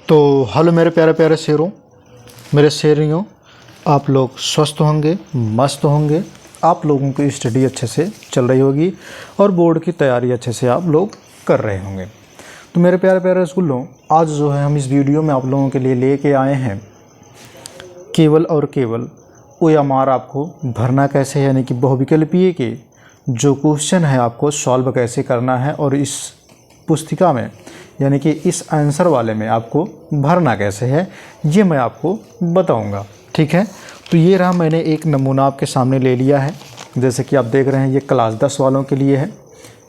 तो हेलो मेरे प्यारे प्यारे शेरों, मेरे शेरियों, आप लोग स्वस्थ होंगे, मस्त होंगे। आप लोगों की स्टडी अच्छे से चल रही होगी और बोर्ड की तैयारी अच्छे से आप लोग कर रहे होंगे। तो मेरे प्यारे प्यारे स्कूलों, आज जो है हम इस वीडियो में आप लोगों के लिए लेके आए हैं केवल और केवल OMR आपको भरना कैसे है, यानी कि बहुविकल्पीय के जो क्वेश्चन है आपको सॉल्व कैसे करना है और इस पुस्तिका में यानी कि इस आंसर वाले में आपको भरना कैसे है, ये मैं आपको बताऊंगा। ठीक है, तो ये रहा, मैंने एक नमूना आपके सामने ले लिया है। जैसे कि आप देख रहे हैं, ये क्लास 10 वालों के लिए है।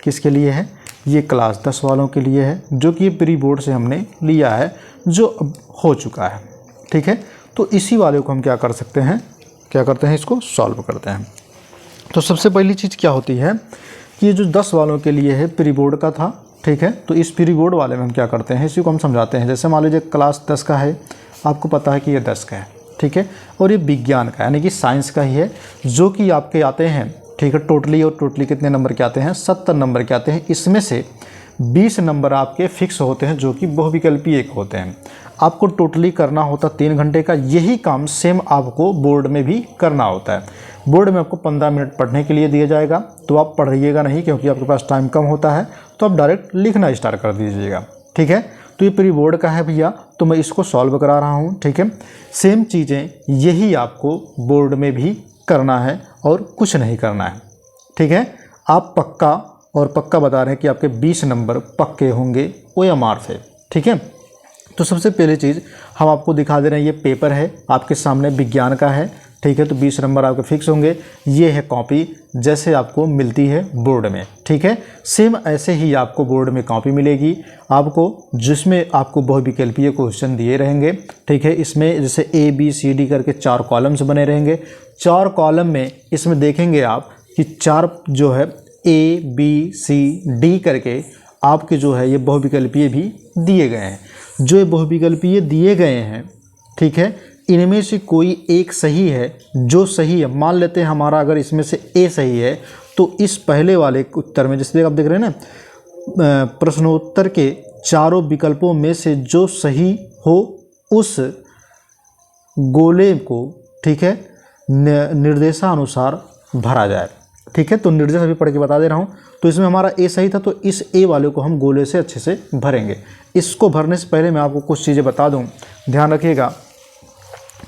किसके लिए है? ये क्लास 10 वालों के लिए है, जो कि प्री बोर्ड से हमने लिया है, जो अब हो चुका है। ठीक है, तो इसी वाले को हम क्या कर सकते हैं, क्या करते हैं, इसको सॉल्व करते हैं। तो सबसे पहली चीज़ क्या होती है कि ये जो 10 वालों के लिए है, प्री बोर्ड का था। ठीक है, तो इस प्री बोर्ड वाले में हम क्या करते हैं, इसी को हम समझाते हैं। जैसे मान लीजिए क्लास 10 का है, आपको पता है कि ये 10 का है। ठीक है, और ये विज्ञान का यानी कि साइंस का ही है, जो कि आपके आते हैं। ठीक है, टोटली कितने नंबर के आते हैं? 70 नंबर के आते हैं। इसमें से 20 नंबर आपके फिक्स होते हैं, जो कि बहुविकल्पीय एक होते हैं। आपको टोटली करना होता 3 घंटे का। यही काम सेम आपको बोर्ड में भी करना होता है। बोर्ड में आपको 15 मिनट पढ़ने के लिए दिया जाएगा, तो आप पढ़िएगा नहीं, क्योंकि आपके पास टाइम कम होता है, तो आप डायरेक्ट लिखना स्टार्ट कर दीजिएगा। ठीक है, तो ये प्री बोर्ड का है भैया, तो मैं इसको सॉल्व करा रहा हूँ। ठीक है, सेम चीज़ें यही आपको बोर्ड में भी करना है और कुछ नहीं करना है। ठीक है, आप पक्का बता रहे हैं कि आपके 20 नंबर पक्के होंगे OMR से। ठीक है, तो सबसे पहली चीज़ हम आपको दिखा दे रहे हैं, ये पेपर है आपके सामने, विज्ञान का है। ठीक है, तो 20 नंबर आपके फिक्स होंगे। ये है कॉपी, जैसे आपको मिलती है बोर्ड में। ठीक है, सेम ऐसे ही आपको बोर्ड में कॉपी मिलेगी आपको, जिसमें आपको बहुविकल्पीय क्वेश्चन दिए रहेंगे। ठीक है, इसमें जैसे ABCD करके 4 कॉलम्स बने रहेंगे। 4 कॉलम में इसमें देखेंगे आप कि 4 जो है ABCD करके आपके जो है ये बहुविकल्पीय भी दिए गए हैं। जो ये बहुविकल्पीय दिए गए हैं, ठीक है, इनमें से कोई एक सही है। जो सही है, मान लेते हैं हमारा अगर इसमें से A सही है, तो इस पहले वाले उत्तर में, जैसे आप देख रहे हैं ना, प्रश्नोत्तर के चारों विकल्पों में से जो सही हो उस गोले को, ठीक है, निर्देशानुसार भरा जाए। ठीक है, तो निर्देश अभी पढ़ के बता दे रहा हूँ। तो इसमें हमारा A सही था, तो इस A वाले को हम गोले से अच्छे से भरेंगे। इसको भरने से पहले मैं आपको कुछ चीज़ें बता दूँ, ध्यान रखिएगा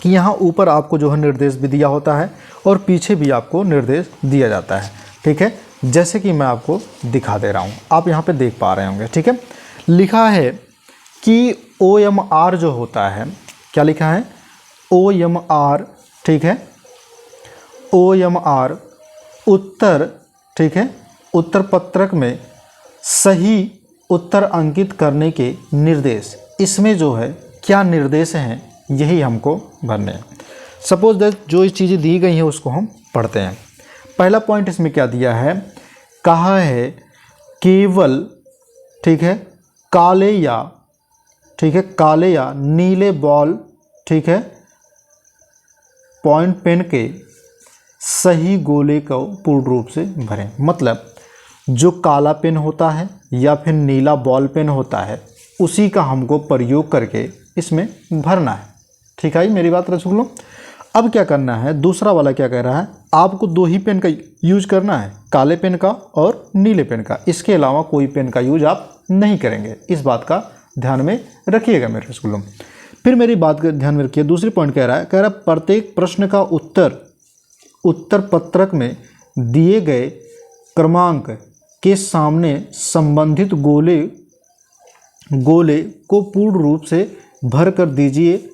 कि यहाँ ऊपर आपको जो है निर्देश भी दिया होता है और पीछे भी आपको निर्देश दिया जाता है। ठीक है, जैसे कि मैं आपको दिखा दे रहा हूँ, आप यहाँ पे देख पा रहे होंगे। ठीक है, लिखा है कि OMR जो होता है, क्या लिखा है? OMR। ठीक है, OMR उत्तर, ठीक है, उत्तर पत्रक में सही उत्तर अंकित करने के निर्देश। इसमें जो है क्या निर्देश हैं, यही हमको भरने हैं। सपोज दैट जो चीज़ें दी गई हैं उसको हम पढ़ते हैं। पहला पॉइंट इसमें क्या दिया है, कहा है केवल, ठीक है, काले या, ठीक है, काले या नीले बॉल, ठीक है, पॉइंट पेन के सही गोले को पूर्ण रूप से भरें। मतलब जो काला पेन होता है या फिर नीला बॉल पेन होता है, उसी का हमको प्रयोग करके इसमें भरना है। ठीक है, मेरी बात सुन लो। अब क्या करना है, दूसरा वाला क्या कह रहा है, आपको 2 ही पेन का यूज करना है, काले पेन का और नीले पेन का। इसके अलावा कोई पेन का यूज आप नहीं करेंगे। इस बात का ध्यान में रखिएगा मेरे स्कूलों। फिर मेरी बात का ध्यान में रखिए, दूसरी पॉइंट कह रहा है प्रत्येक प्रश्न का उत्तर पत्रक में दिए गए क्रमांक के सामने संबंधित गोले को पूर्ण रूप से भर कर दीजिए।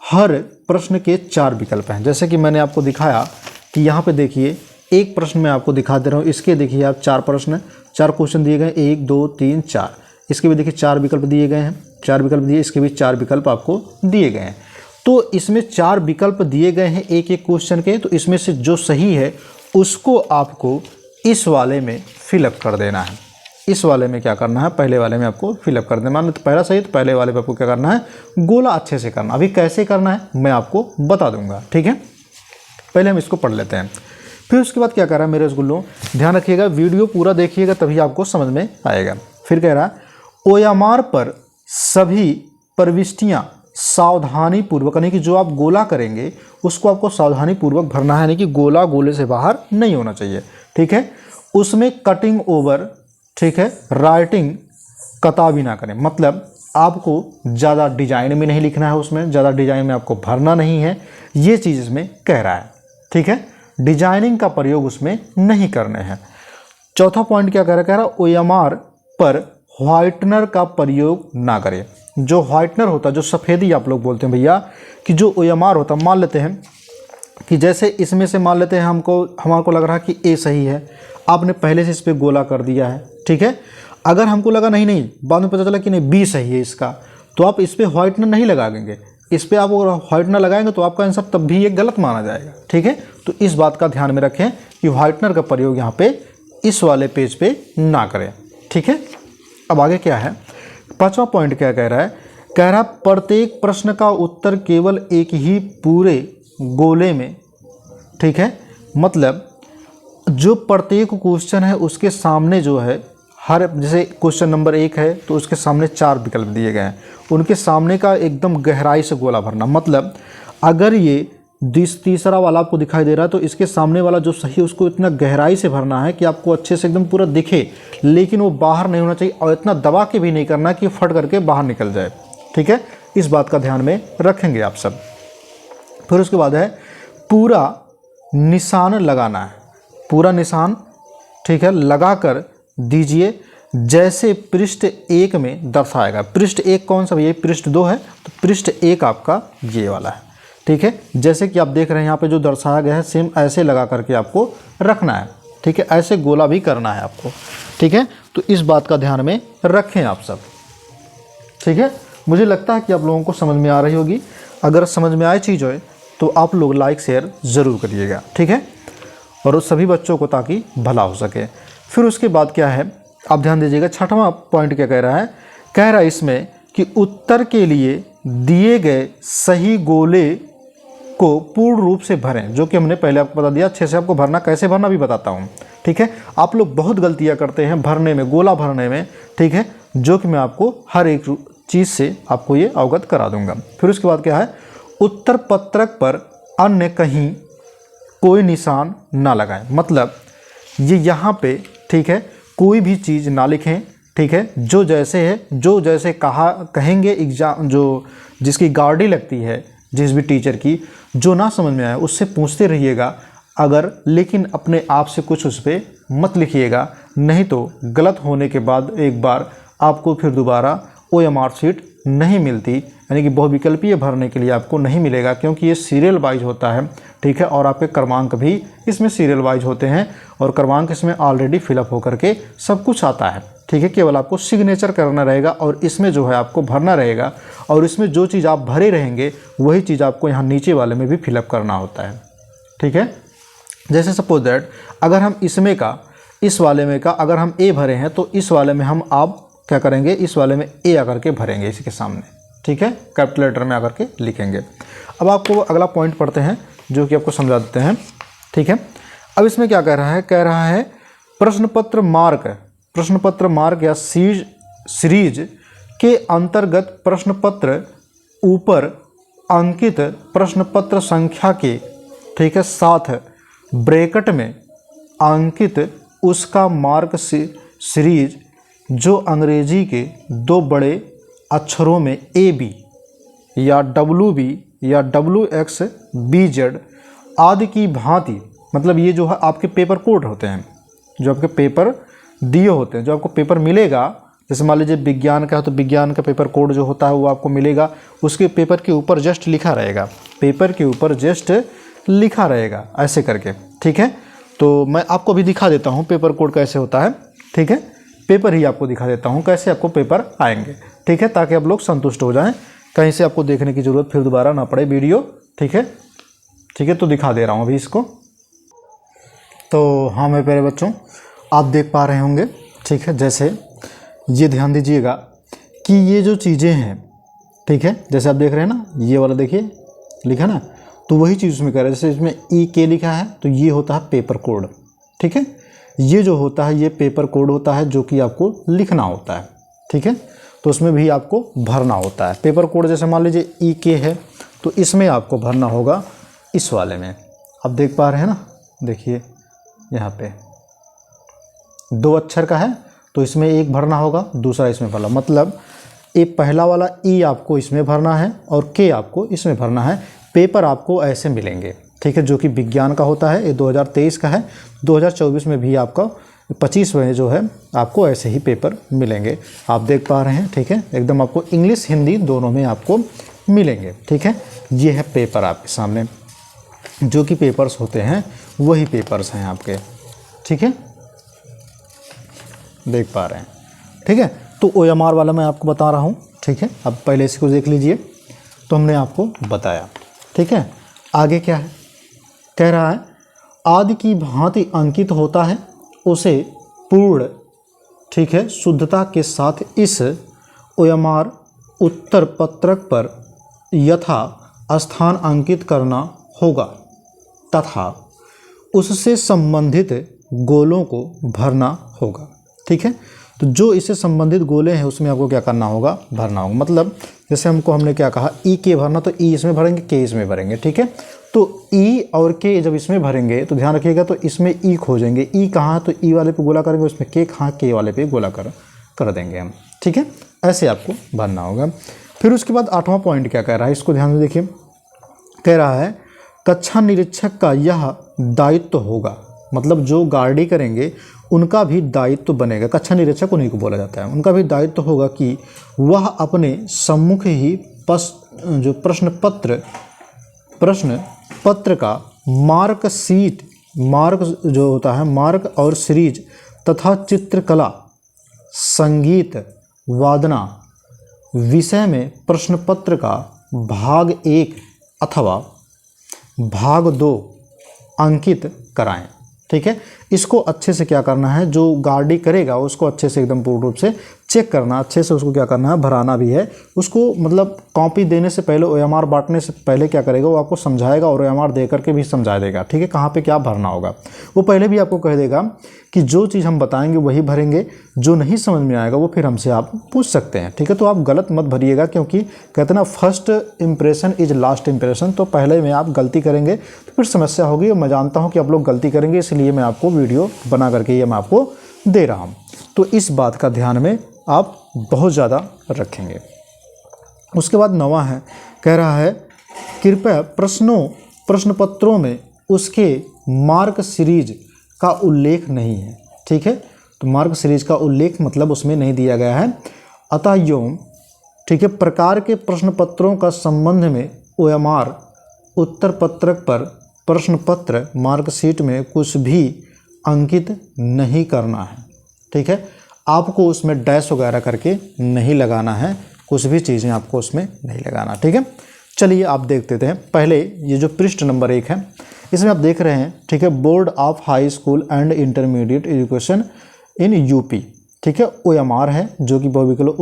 हर प्रश्न के 4 विकल्प हैं। जैसे कि मैंने आपको दिखाया कि यहाँ पे देखिए, एक प्रश्न मैं आपको दिखा दे रहा हूँ, इसके देखिए आप 4 क्वेश्चन दिए गए, 1 2 3 4। इसके भी देखिए 4 विकल्प दिए गए हैं, 4 विकल्प दिए, इसके भी 4 विकल्प आपको दिए गए हैं। तो इसमें 4 विकल्प दिए गए हैं एक क्वेश्चन के। तो इसमें से जो सही है उसको आपको इस वाले में फिलअप कर देना है। इस वाले में क्या करना है, पहले वाले में आपको फिलअप कर देना। मान लो तो पहला सही, तो पहले वाले पे आपको क्या करना है, गोला अच्छे से करना। अभी कैसे करना है मैं आपको बता दूंगा। ठीक है, पहले हम इसको पढ़ लेते हैं, फिर उसके बाद क्या कर रहा है मेरे स्कूलों, ध्यान रखिएगा, वीडियो पूरा देखिएगा तभी आपको समझ में आएगा। फिर कह रहा है OMR पर सभी प्रविष्टियां सावधानी पूर्वक, यानी कि जो आप गोला करेंगे उसको आपको सावधानी पूर्वक भरना है, यानी कि गोला गोले से बाहर नहीं होना चाहिए, ठीक है। उसमें कटिंग ओवर, ठीक है, राइटिंग कता भी ना करें, मतलब आपको ज़्यादा डिजाइन में नहीं लिखना है, उसमें ज़्यादा डिजाइन में आपको भरना नहीं है, ये चीज़ इसमें कह रहा है, ठीक है। डिजाइनिंग का प्रयोग उसमें नहीं करने हैं। चौथा पॉइंट क्या कह रहा है, ओएमआर पर व्हाइटनर का प्रयोग ना करें। जो व्हाइटनर होता है, जो सफ़ेदी आप लोग बोलते हैं भैया, कि जो ओएमआर होता है, मान लेते हैं कि जैसे इसमें से मान लेते हैं हमारे को लग रहा है कि ए सही है, आपने पहले से इस पर गोला कर दिया है, ठीक है। अगर हमको लगा नहीं बाद में पता चला कि नहीं बी सही है इसका, तो आप इस पर व्हाइटनर नहीं लगाएंगे, इस पर आप व्हाइटनर लगाएंगे तो आपका आंसर तब भी ये गलत माना जाएगा, ठीक है। तो इस बात का ध्यान में रखें कि व्हाइटनर का प्रयोग यहाँ पे इस वाले पेज पे ना करें, ठीक है। अब आगे क्या है, पांचवा पॉइंट क्या कह रहा है, कह रहा प्रत्येक प्रश्न का उत्तर केवल एक ही पूरे गोले में, ठीक है, मतलब जो प्रत्येक क्वेश्चन है उसके सामने जो है हर, जैसे क्वेश्चन नंबर 1 है तो उसके सामने 4 विकल्प दिए गए हैं, उनके सामने का एकदम गहराई से गोला भरना, मतलब अगर ये तीसरा वाला आपको दिखाई दे रहा है तो इसके सामने वाला जो सही है उसको इतना गहराई से भरना है कि आपको अच्छे से एकदम पूरा दिखे, लेकिन वो बाहर नहीं होना चाहिए और इतना दबा के भी नहीं करना कि फट करके बाहर निकल जाए, ठीक है। इस बात का ध्यान में रखेंगे आप सब। फिर उसके बाद है पूरा निशान लगाना है, पूरा निशान, ठीक है, लगा कर दीजिए जैसे पृष्ठ 1 में दर्शाएगा। पृष्ठ 1 कौन सा भैया, पृष्ठ 2 है, तो पृष्ठ 1 आपका ये वाला है, ठीक है। जैसे कि आप देख रहे हैं यहाँ पे जो दर्शाया गया है सेम ऐसे लगा करके आपको रखना है, ठीक है, ऐसे गोला भी करना है आपको, ठीक है। तो इस बात का ध्यान में रखें आप सब, ठीक है। मुझे लगता है कि आप लोगों को समझ में आ रही होगी। अगर समझ में आए चीज़ हो तो आप लोग लाइक शेयर ज़रूर करिएगा, ठीक है, और उस सभी बच्चों को ताकि भला हो सके। फिर उसके बाद क्या है, आप ध्यान दीजिएगा, छठवां पॉइंट क्या कह रहा है, कह रहा है इसमें कि उत्तर के लिए दिए गए सही गोले को पूर्ण रूप से भरें, जो कि हमने पहले आपको बता दिया, अच्छे से आपको भरना, कैसे भरना भी बताता हूँ, ठीक है। आप लोग बहुत गलतियाँ करते हैं भरने में, गोला भरने में, ठीक है, जो कि मैं आपको हर एक चीज़ से आपको ये अवगत करा दूंगा। फिर उसके बाद क्या है, उत्तर पत्रक पर अन्य कहीं कोई निशान ना लगाएं, मतलब ये यहाँ पे, ठीक है, कोई भी चीज़ ना लिखें, ठीक है, जो जैसे है, जो जैसे कहेंगे एग्जाम, जो जिसकी गार्डी लगती है जिस भी टीचर की, जो ना समझ में आए उससे पूछते रहिएगा अगर, लेकिन अपने आप से कुछ उस पर मत लिखिएगा, नहीं तो गलत होने के बाद एक बार आपको फिर दोबारा OMR शीट नहीं मिलती, यानी कि बहुविकल्पीय भरने के लिए आपको नहीं मिलेगा, क्योंकि ये सीरियल वाइज होता है, ठीक है, और आपके क्रमांक भी इसमें सीरियल वाइज होते हैं और क्रमांक इसमें ऑलरेडी फिलअप होकर के सब कुछ आता है, ठीक है। केवल आपको सिग्नेचर करना रहेगा और इसमें जो है आपको भरना रहेगा, और इसमें जो चीज़ आप भरे रहेंगे वही चीज़ आपको यहाँ नीचे वाले में भी फिलअप करना होता है, ठीक है। जैसे सपोज दैट अगर हम इसमें का, इस वाले में का अगर हम ए भरे हैं तो इस वाले में हम आप क्या करेंगे, इस वाले में ए आकर के भरेंगे इसके सामने, ठीक है, कैपिटल लेटर में आकर के लिखेंगे। अब आपको अगला पॉइंट पढ़ते हैं जो कि आपको समझा देते हैं, ठीक है। अब इसमें क्या कह रहा है, कह रहा है प्रश्न पत्र मार्क या सीरीज के अंतर्गत प्रश्न पत्र ऊपर अंकित प्रश्न पत्र संख्या के, ठीक है, साथ ब्रैकेट में अंकित उसका मार्क सीरीज जो अंग्रेजी के 2 बड़े अक्षरों में AB या WB या WXBZ आदि की भांति, मतलब ये जो है आपके पेपर कोड होते हैं, जो आपके पेपर दिए होते हैं, जो आपको पेपर मिलेगा, जैसे मान लीजिए विज्ञान का है तो विज्ञान का पेपर कोड जो होता है वो आपको मिलेगा, उसके पेपर के ऊपर जस्ट लिखा रहेगा, पेपर के ऊपर जस्ट लिखा रहेगा ऐसे करके, ठीक है। तो मैं आपको भी दिखा देता हूँ पेपर कोड कैसे होता है, ठीक है, पेपर ही आपको दिखा देता हूँ कैसे आपको पेपर आएंगे, ठीक है, ताकि आप लोग संतुष्ट हो जाएं, कहीं से आपको देखने की ज़रूरत फिर दोबारा ना पड़े वीडियो, ठीक है, ठीक है। तो दिखा दे रहा हूँ अभी इसको। तो हाँ मेरे प्यारे बच्चों, आप देख पा रहे होंगे, ठीक है, जैसे ये ध्यान दीजिएगा कि ये जो चीज़ें हैं, ठीक है, जैसे आप देख रहे हैं ना, ये वाला देखिए लिखा ना, तो वही चीज़ उसमें कह रहा है, जैसे इसमें EK लिखा है तो ये होता है पेपर कोड, ठीक है, ये जो होता है ये पेपर कोड होता है जो कि आपको लिखना होता है, ठीक है। तो उसमें भी आपको भरना होता है। पेपर कोड जैसे मान लीजिए EK है तो इसमें आपको भरना होगा इस वाले में। आप देख पा रहे हैं ना, देखिए यहाँ पे 2 अक्षर का है तो इसमें एक भरना होगा, दूसरा इसमें भरना, मतलब ये पहला वाला E आपको इसमें भरना है और K आपको इसमें भरना है। पेपर आपको ऐसे मिलेंगे, ठीक है, जो कि विज्ञान का होता है। ये 2023 का है, 2024 में भी आपका 25 में जो है आपको ऐसे ही पेपर मिलेंगे। आप देख पा रहे हैं, ठीक है, एकदम आपको इंग्लिश हिंदी दोनों में आपको मिलेंगे, ठीक है। ये है पेपर आपके सामने, जो कि पेपर्स होते हैं वही पेपर्स हैं आपके, ठीक है, देख पा रहे हैं, ठीक है। तो OMR वाला मैं आपको बता रहा हूँ, ठीक है। अब पहले इसको देख लीजिए, तो हमने आपको बताया, ठीक है। आगे क्या है, कह रहा है आदि की भांति अंकित होता है, उसे पूर्ण, ठीक है, शुद्धता के साथ इस OMR उत्तर पत्रक पर यथा स्थान अंकित करना होगा तथा उससे संबंधित गोलों को भरना होगा, ठीक है। तो जो इससे संबंधित गोले हैं उसमें आपको क्या करना होगा, भरना होगा। मतलब जैसे हमने क्या कहा, EK भरना, तो E इसमें भरेंगे, K इसमें भरेंगे, ठीक है। तो E और K जब इसमें भरेंगे तो ध्यान रखिएगा, तो इसमें E खोजेंगे, E कहाँ है तो E वाले पे गोला करेंगे, उसमें K कहाँ, K वाले पे गोला कर देंगे हम, ठीक है। ऐसे आपको भरना होगा। फिर उसके बाद 8वां पॉइंट क्या कह रहा है, इसको ध्यान से देखिए। कह रहा है कक्षा निरीक्षक का यह दायित्व होगा, मतलब जो गार्डी करेंगे उनका भी दायित्व बनेगा, कक्षा निरीक्षक उन्हीं को बोला जाता है, उनका भी दायित्व होगा कि वह अपने सम्मुख ही जो प्रश्न पत्र का मार्क जो होता है, मार्क और सीरीज तथा चित्रकला, संगीत, वादना विषय में प्रश्न पत्र का भाग 1 अथवा भाग 2 अंकित कराएं, ठीक है। इसको अच्छे से क्या करना है, जो गार्डी करेगा उसको अच्छे से एकदम पूर्ण रूप से चेक करना, अच्छे से उसको क्या करना है, भराना भी है उसको। मतलब कॉपी देने से पहले, OMR बांटने से पहले क्या करेगा, वो आपको समझाएगा और OMR दे करके भी समझा देगा, ठीक है, कहाँ पे क्या भरना होगा। वो पहले भी आपको कह देगा कि जो चीज़ हम बताएंगे वही भरेंगे, जो नहीं समझ में आएगा वो फिर हमसे आप पूछ सकते हैं, ठीक है। तो आप गलत मत भरिएगा, क्योंकि कहते ना first impression is last impression. तो पहले में आप गलती करेंगे तो फिर समस्या होगी, और मैं जानता हूँ कि आप लोग गलती करेंगे, इसलिए मैं आपको वीडियो बना करके ये मैं आपको दे रहा हूँ। तो इस बात का ध्यान में आप बहुत ज़्यादा रखेंगे। उसके बाद 9वां है, कह रहा है कृपया प्रश्न पत्रों में उसके मार्क सीरीज का उल्लेख नहीं है, ठीक है। तो मार्क सीरीज का उल्लेख मतलब उसमें नहीं दिया गया है। अतः यों, ठीक है, प्रकार के प्रश्न पत्रों का संबंध में OMR उत्तर पत्रक पर प्रश्न पत्र मार्कशीट में कुछ भी अंकित नहीं करना है, ठीक है। आपको उसमें डैश वगैरह करके नहीं लगाना है, कुछ भी चीज़ें आपको उसमें नहीं लगाना, ठीक है। चलिए आप देख लेते हैं। पहले ये जो पृष्ठ नंबर 1 है, इसमें आप देख रहे हैं, ठीक है, board of high school and intermediate education in UP, ठीक है, OMR है, जो कि बहुविकल्प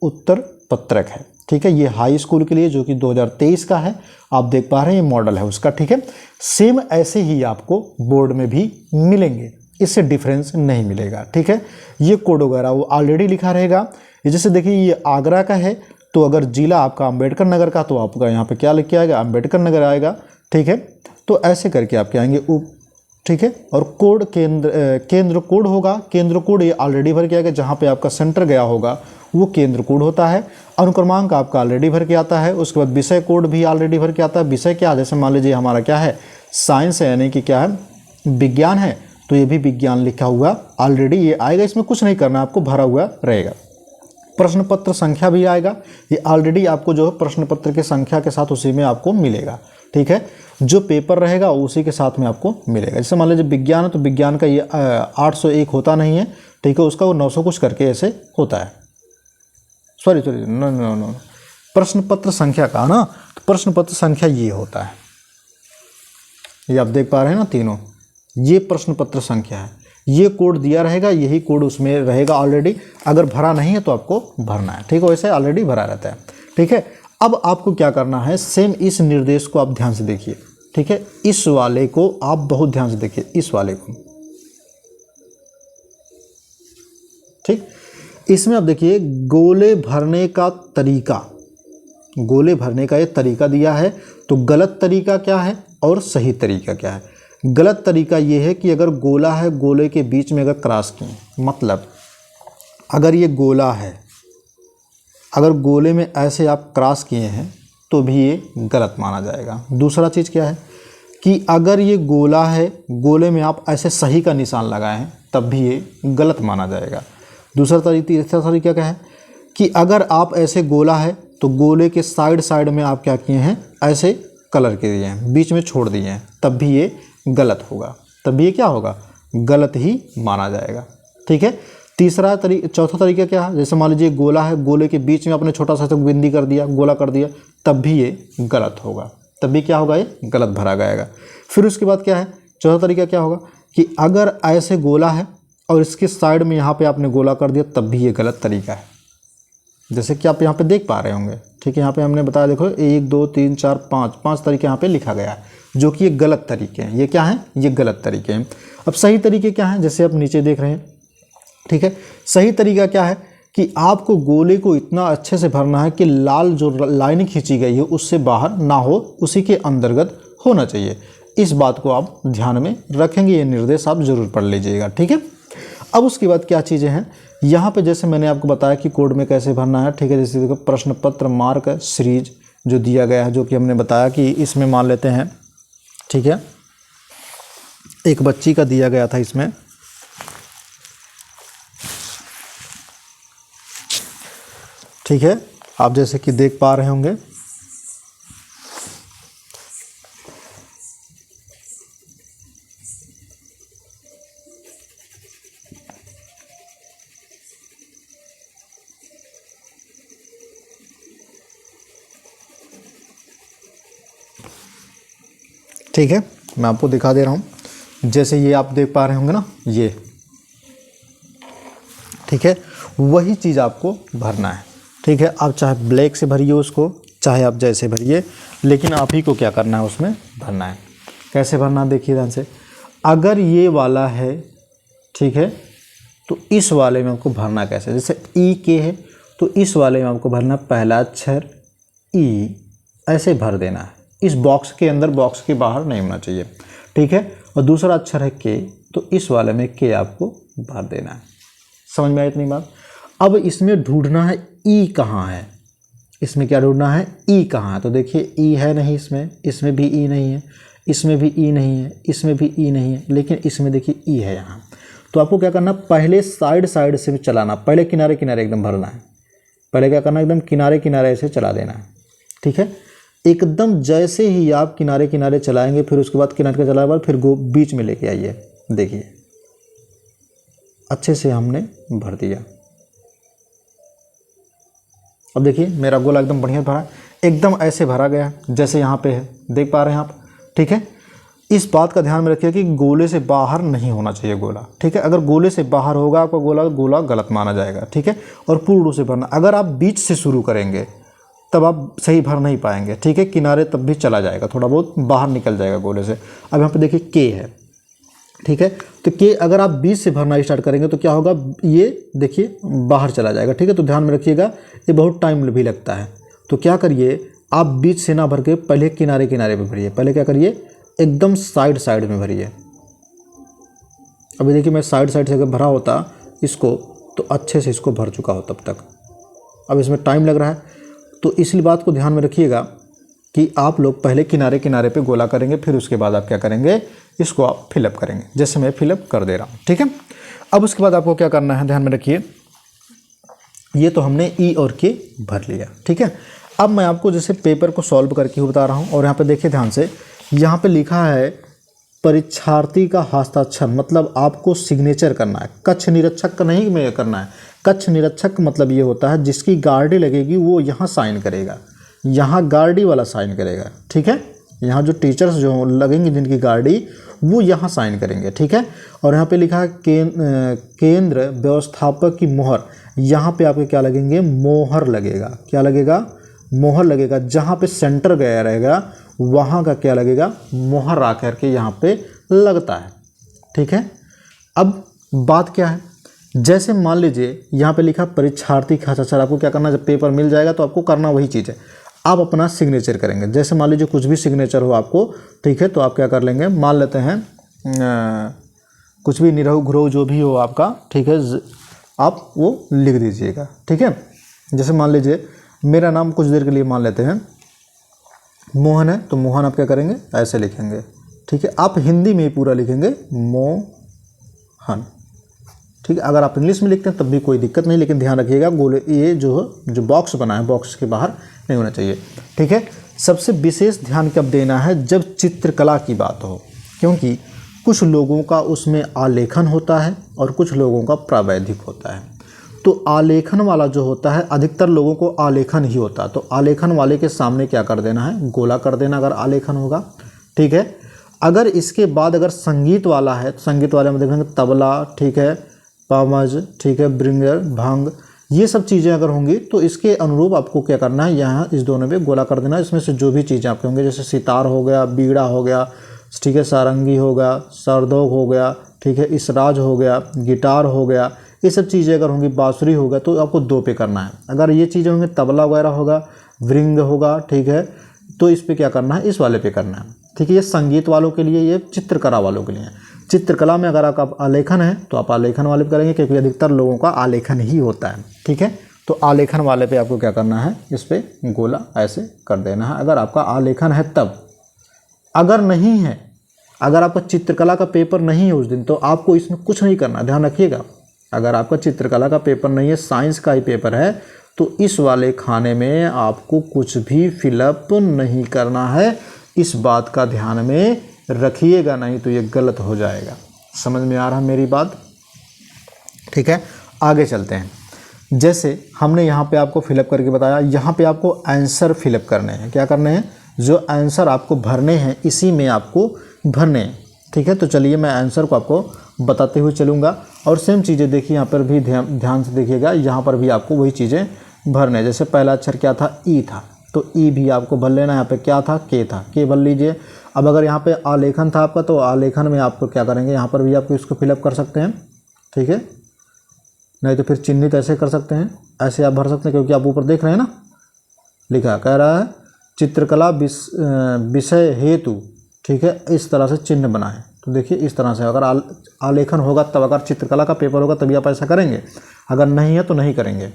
उत्तर पत्रक है, ठीक है। ये हाई स्कूल के लिए जो कि 2023 का है, आप देख पा रहे हैं, ये मॉडल है उसका, ठीक है। सेम ऐसे ही आपको बोर्ड में भी मिलेंगे, इससे डिफरेंस नहीं मिलेगा, ठीक है। ये कोड वगैरह वो ऑलरेडी लिखा रहेगा। ये जैसे देखिए, ये आगरा का है, तो अगर जिला आपका अंबेडकर नगर का, तो आपका यहाँ पे क्या लिख के आएगा, अंबेडकर नगर आएगा, ठीक है। तो ऐसे करके आपके आएंगे, ठीक है। और कोड केंद्र कोड होगा, केंद्र कोड ये ऑलरेडी भर के आएगा, जहाँ पे आपका सेंटर गया होगा वो केंद्र कोड होता है। अनुक्रमांक आपका ऑलरेडी भर के आता है। उसके बाद विषय कोड भी ऑलरेडी भर के आता है। विषय क्या, जैसे मान लीजिए हमारा क्या है, साइंस है, यानी कि क्या है, विज्ञान है, तो ये भी विज्ञान लिखा हुआ ऑलरेडी ये आएगा, इसमें कुछ नहीं करना, आपको भरा हुआ रहेगा। प्रश्न पत्र संख्या भी आएगा, ये ऑलरेडी आपको जो है प्रश्न पत्र के संख्या के साथ उसी में आपको मिलेगा, ठीक है। जो पेपर रहेगा उसी के साथ में आपको मिलेगा। जैसे मान लीजिए विज्ञान है, तो विज्ञान का ये 801 होता नहीं है, ठीक है, उसका वो 900 कुछ करके ऐसे होता है, सॉरी नो, प्रश्न पत्र संख्या का ना, तो प्रश्न पत्र संख्या ये होता है, ये आप देख पा रहे हैं ना, तीनों ये प्रश्न पत्र संख्या है। ये कोड दिया रहेगा, यही कोड उसमें रहेगा ऑलरेडी। अगर भरा नहीं है तो आपको भरना है, ठीक है, वैसे ऑलरेडी भरा रहता है, ठीक है। अब आपको क्या करना है, सेम इस निर्देश को आप ध्यान से देखिए, ठीक है। इस वाले को आप बहुत ध्यान से देखिए, इस वाले को, ठीक। इसमें अब देखिए गोले भरने का तरीका, गोले भरने का ये तरीका दिया है, तो गलत तरीका क्या है और सही तरीका क्या है। गलत तरीका ये है कि अगर गोला है, गोले के बीच में अगर क्रॉस किए, मतलब अगर ये गोला है, अगर गोले में ऐसे आप क्रॉस किए हैं तो भी ये गलत माना जाएगा। दूसरा चीज़ क्या है कि अगर ये गोला है, गोले में आप ऐसे सही का निशान लगाए हैं तब भी ये गलत माना जाएगा। तीसरा तरीका क्या है कि अगर आप ऐसे गोला है तो गोले के साइड साइड में आप क्या किए हैं, ऐसे कलर के दिए हैं, बीच में छोड़ दिए हैं, तब भी ये गलत होगा, तब भी ये क्या होगा, गलत ही माना जाएगा। ठीक है। चौथा तरीका क्या है, जैसे मान लीजिए गोला है, गोले के बीच में आपने छोटा सा बिंदी कर दिया, गोला कर दिया, तब भी ये गलत होगा, तब भी क्या होगा, ये गलत भरा जाएगा। फिर उसके बाद क्या है, चौथा तरीका क्या होगा कि अगर ऐसे गोला है और इसके साइड में यहाँ पे आपने गोला कर दिया, तब भी ये गलत तरीका है। जैसे कि आप यहाँ पे देख पा रहे होंगे। ठीक है, यहाँ पे हमने बताया, देखो 1 2 3 4 5 तरीके यहाँ पे लिखा गया है, जो कि ये गलत तरीके हैं। ये क्या है, ये गलत तरीके हैं। अब सही तरीके क्या हैं, जैसे आप नीचे देख रहे हैं। ठीक है, सही तरीका क्या है कि आपको गोले को इतना अच्छे से भरना है कि लाल जो लाइन खींची गई है उससे बाहर ना हो, उसी के अंतर्गत होना चाहिए। इस बात को आप ध्यान में रखेंगे, ये निर्देश आप जरूर पढ़ लीजिएगा। ठीक है। अब उसके बाद क्या चीज़ें हैं यहाँ पे, जैसे मैंने आपको बताया कि कोड में कैसे भरना है। ठीक है, जैसे देखो प्रश्न पत्र मार्क सीरीज जो दिया गया है, जो कि हमने बताया कि इसमें मान लेते हैं। ठीक है, एक बच्ची का दिया गया था इसमें। ठीक है, आप जैसे कि देख पा रहे होंगे। ठीक है, मैं आपको दिखा दे रहा हूँ। जैसे ये आप देख पा रहे होंगे ना, ये ठीक है, वही चीज़ आपको भरना है। ठीक है, आप चाहे ब्लैक से भरिए उसको, चाहे आप जैसे भरिए, लेकिन आप ही को क्या करना है, उसमें भरना है। कैसे भरना, देखिए ध्यान से। अगर ये वाला है, ठीक है, तो इस वाले में आपको भरना कैसे, जैसे ई के है तो इस वाले में आपको भरना पहला अक्षर ई, ऐसे भर देना है। इस बॉक्स के अंदर, बॉक्स के बाहर नहीं होना चाहिए। ठीक है, और दूसरा अक्षर है के, तो इस वाले में के आपको भर देना है। समझ में आई इतनी बात। अब इसमें ढूंढना है ई कहाँ है, इसमें क्या ढूंढना है, ई कहाँ है। तो देखिए ई है नहीं, इसमें भी ई नहीं है, इसमें भी ई नहीं है, इसमें भी ई नहीं है, लेकिन इसमें देखिए ई है यहाँ। तो आपको क्या करना, पहले साइड साइड से भी चलाना, पहले किनारे किनारे एकदम भरना है। पहले क्या करना, एकदम किनारे किनारे से चला देना है। ठीक है, एकदम जैसे ही आप किनारे किनारे चलाएंगे, फिर उसके बाद किनारे के चलाने के बाद फिर बीच में लेके आइए। देखिए अच्छे से हमने भर दिया। अब देखिए मेरा गोला एकदम बढ़िया भरा, एकदम ऐसे भरा गया जैसे यहाँ पे है, देख पा रहे हैं आप। ठीक है, इस बात का ध्यान में रखिए कि गोले से बाहर नहीं होना चाहिए गोला। ठीक है, अगर गोले से बाहर होगा आपका गोला गलत माना जाएगा। ठीक है, और पूर्ण रूप से भरना। अगर आप बीच से शुरू करेंगे तब आप सही भर नहीं पाएंगे। ठीक है, किनारे तब भी चला जाएगा, थोड़ा बहुत बाहर निकल जाएगा गोले से। अब यहाँ पे देखिए के है। ठीक है, तो के अगर आप बीच से भरना स्टार्ट करेंगे तो क्या होगा, ये देखिए बाहर चला जाएगा। ठीक है, तो ध्यान में रखिएगा, ये बहुत टाइम भी लगता है। तो क्या करिए, आप बीच से ना भर के पहले किनारे किनारे पे भरिए। पहले क्या करिए, एकदम साइड साइड में भरिए। अभी देखिए मैं साइड साइड से अगर भरा होता इसको, तो अच्छे से इसको भर चुका हो तब तक। अब इसमें टाइम लग रहा है, तो इसलिए बात को ध्यान में रखिएगा कि आप लोग पहले किनारे किनारे पे गोला करेंगे, फिर उसके बाद आप क्या करेंगे, इसको आप फिलअप करेंगे, जैसे मैं फिलअप कर दे रहा हूँ। ठीक है, अब उसके बाद आपको क्या करना है, ध्यान में रखिए। ये तो हमने ई और के भर लिया। ठीक है, अब मैं आपको जैसे पेपर को सॉल्व करके बता रहा हूँ। और यहाँ पे देखिए ध्यान से, यहाँ पे लिखा है परीक्षार्थी का हस्ताक्षर, मतलब आपको सिग्नेचर करना है। कक्ष निरीक्षक का नहीं में करना है। कक्ष निरीक्षक मतलब ये होता है जिसकी गार्डी लगेगी वो यहाँ साइन करेगा, यहाँ गार्डी वाला साइन करेगा। ठीक है, यहाँ जो टीचर्स जो लगेंगे जिनकी गार्डी, वो यहाँ साइन करेंगे। ठीक है, और यहाँ पे लिखा है केंद्र व्यवस्थापक की मोहर, यहाँ पे आपके क्या लगेंगे, मोहर लगेगा। क्या लगेगा, मोहर लगेगा। जहाँ पे सेंटर गया रहेगा वहाँ का क्या लगेगा, मोहर आकर के यहाँ पे लगता है। ठीक है, अब बात क्या है जैसे मान लीजिए यहाँ पे लिखा परीक्षार्थी का हस्ताक्षर, आपको क्या करना है, जब पेपर मिल जाएगा तो आपको करना वही चीज़ है, आप अपना सिग्नेचर करेंगे। जैसे मान लीजिए कुछ भी सिग्नेचर हो आपको, ठीक है, तो आप क्या कर लेंगे, मान लेते हैं कुछ भी निरहु घुरहु जो भी हो आपका, ठीक है, आप वो लिख दीजिएगा, ठीक है। जैसे मान लीजिए मेरा नाम कुछ देर के लिए मान लेते हैं मोहन है, तो मोहन आप क्या करेंगे, ऐसे लिखेंगे, ठीक है। आप हिंदी में ही पूरा लिखेंगे मोहन, ठीक है। अगर आप इंग्लिश में लिखते हैं तब भी कोई दिक्कत नहीं, लेकिन ध्यान रखिएगा गोले ये जो बॉक्स बना है बॉक्स के बाहर नहीं होना चाहिए, ठीक है। सबसे विशेष ध्यान कब देना है, जब चित्रकला की बात हो, क्योंकि कुछ लोगों का उसमें आलेखन होता है और कुछ लोगों का प्रावैधिक होता है। तो आलेखन वाला जो होता है, अधिकतर लोगों को आलेखन ही होता है, तो आलेखन वाले के सामने क्या कर देना है, गोला कर देना अगर आलेखन होगा, ठीक है। अगर इसके बाद अगर संगीत वाला है तो संगीत वाले में देखेंगे तबला, ठीक है, पामज, ठीक है, ब्रिंगर, भांग, ये सब चीज़ें अगर होंगी तो इसके अनुरूप आपको क्या करना है, यहाँ इस दोनों पे गोला कर देना। इसमें से जो भी चीज़ें आपके होंगे, जैसे सितार हो गया, बीड़ा हो गया, ठीक है, सारंगी हो गया, सरदोग हो गया, ठीक है, इसराज हो गया, गिटार हो गया, ये सब चीज़ें अगर होंगी, बांसुरी होगा, तो आपको 2 पे करना है। अगर ये चीज़ें होंगी, तबला वगैरह होगा, वृंग होगा, ठीक है, तो इस पे क्या करना है, इस वाले पे करना है, ठीक है। ये संगीत वालों के लिए, ये चित्रकला वालों के लिए है। चित्रकला में अगर आपका आलेखन है तो आप आलेखन वाले पे करेंगे, क्योंकि अधिकतर लोगों का आलेखन ही होता है, ठीक है। तो आलेखन वाले पे आपको क्या करना है, इस पे गोला ऐसे कर देना है अगर आपका आलेखन है तब। अगर नहीं है, अगर आपका चित्रकला का पेपर नहीं है उस दिन, तो आपको इसमें कुछ नहीं करना, ध्यान रखिएगा। अगर आपका चित्रकला का पेपर नहीं है, साइंस का ही पेपर है, तो इस वाले खाने में आपको कुछ भी फिलअप नहीं करना है। इस बात का ध्यान में रखिएगा, नहीं तो ये गलत हो जाएगा। समझ में आ रहा है मेरी बात, ठीक है। आगे चलते हैं। जैसे हमने यहाँ पे आपको फिलअप करके बताया, यहाँ पे आपको आंसर फिलअप करने हैं। क्या करने हैं, जो आंसर आपको भरने हैं इसी में आपको भरने हैं, ठीक है। तो चलिए मैं आंसर को आपको बताते हुए चलूँगा, और सेम चीज़ें देखिए यहाँ पर भी ध्यान से देखिएगा, यहाँ पर भी आपको वही चीज़ें भरने हैं। जैसे पहला अक्षर क्या था, ई था, तो ई भी आपको भर लेना। यहाँ पे क्या था, के था, के भर लीजिए। अब अगर यहाँ पे आलेखन था आपका, तो आलेखन में आपको क्या करेंगे, यहाँ पर भी आपको इसको फिलअप कर सकते हैं, ठीक है। नहीं तो फिर चिन्हित ऐसे कर सकते हैं, ऐसे आप भर सकते हैं, क्योंकि आप ऊपर देख रहे हैं ना, लिखा कह रहा है चित्रकला विषय हेतु, ठीक है, इस तरह से चिन्ह बनाएं। तो देखिए इस तरह से अगर आलेखन होगा तब, अगर चित्रकला का पेपर होगा तभी आप ऐसा करेंगे, अगर नहीं है तो नहीं करेंगे,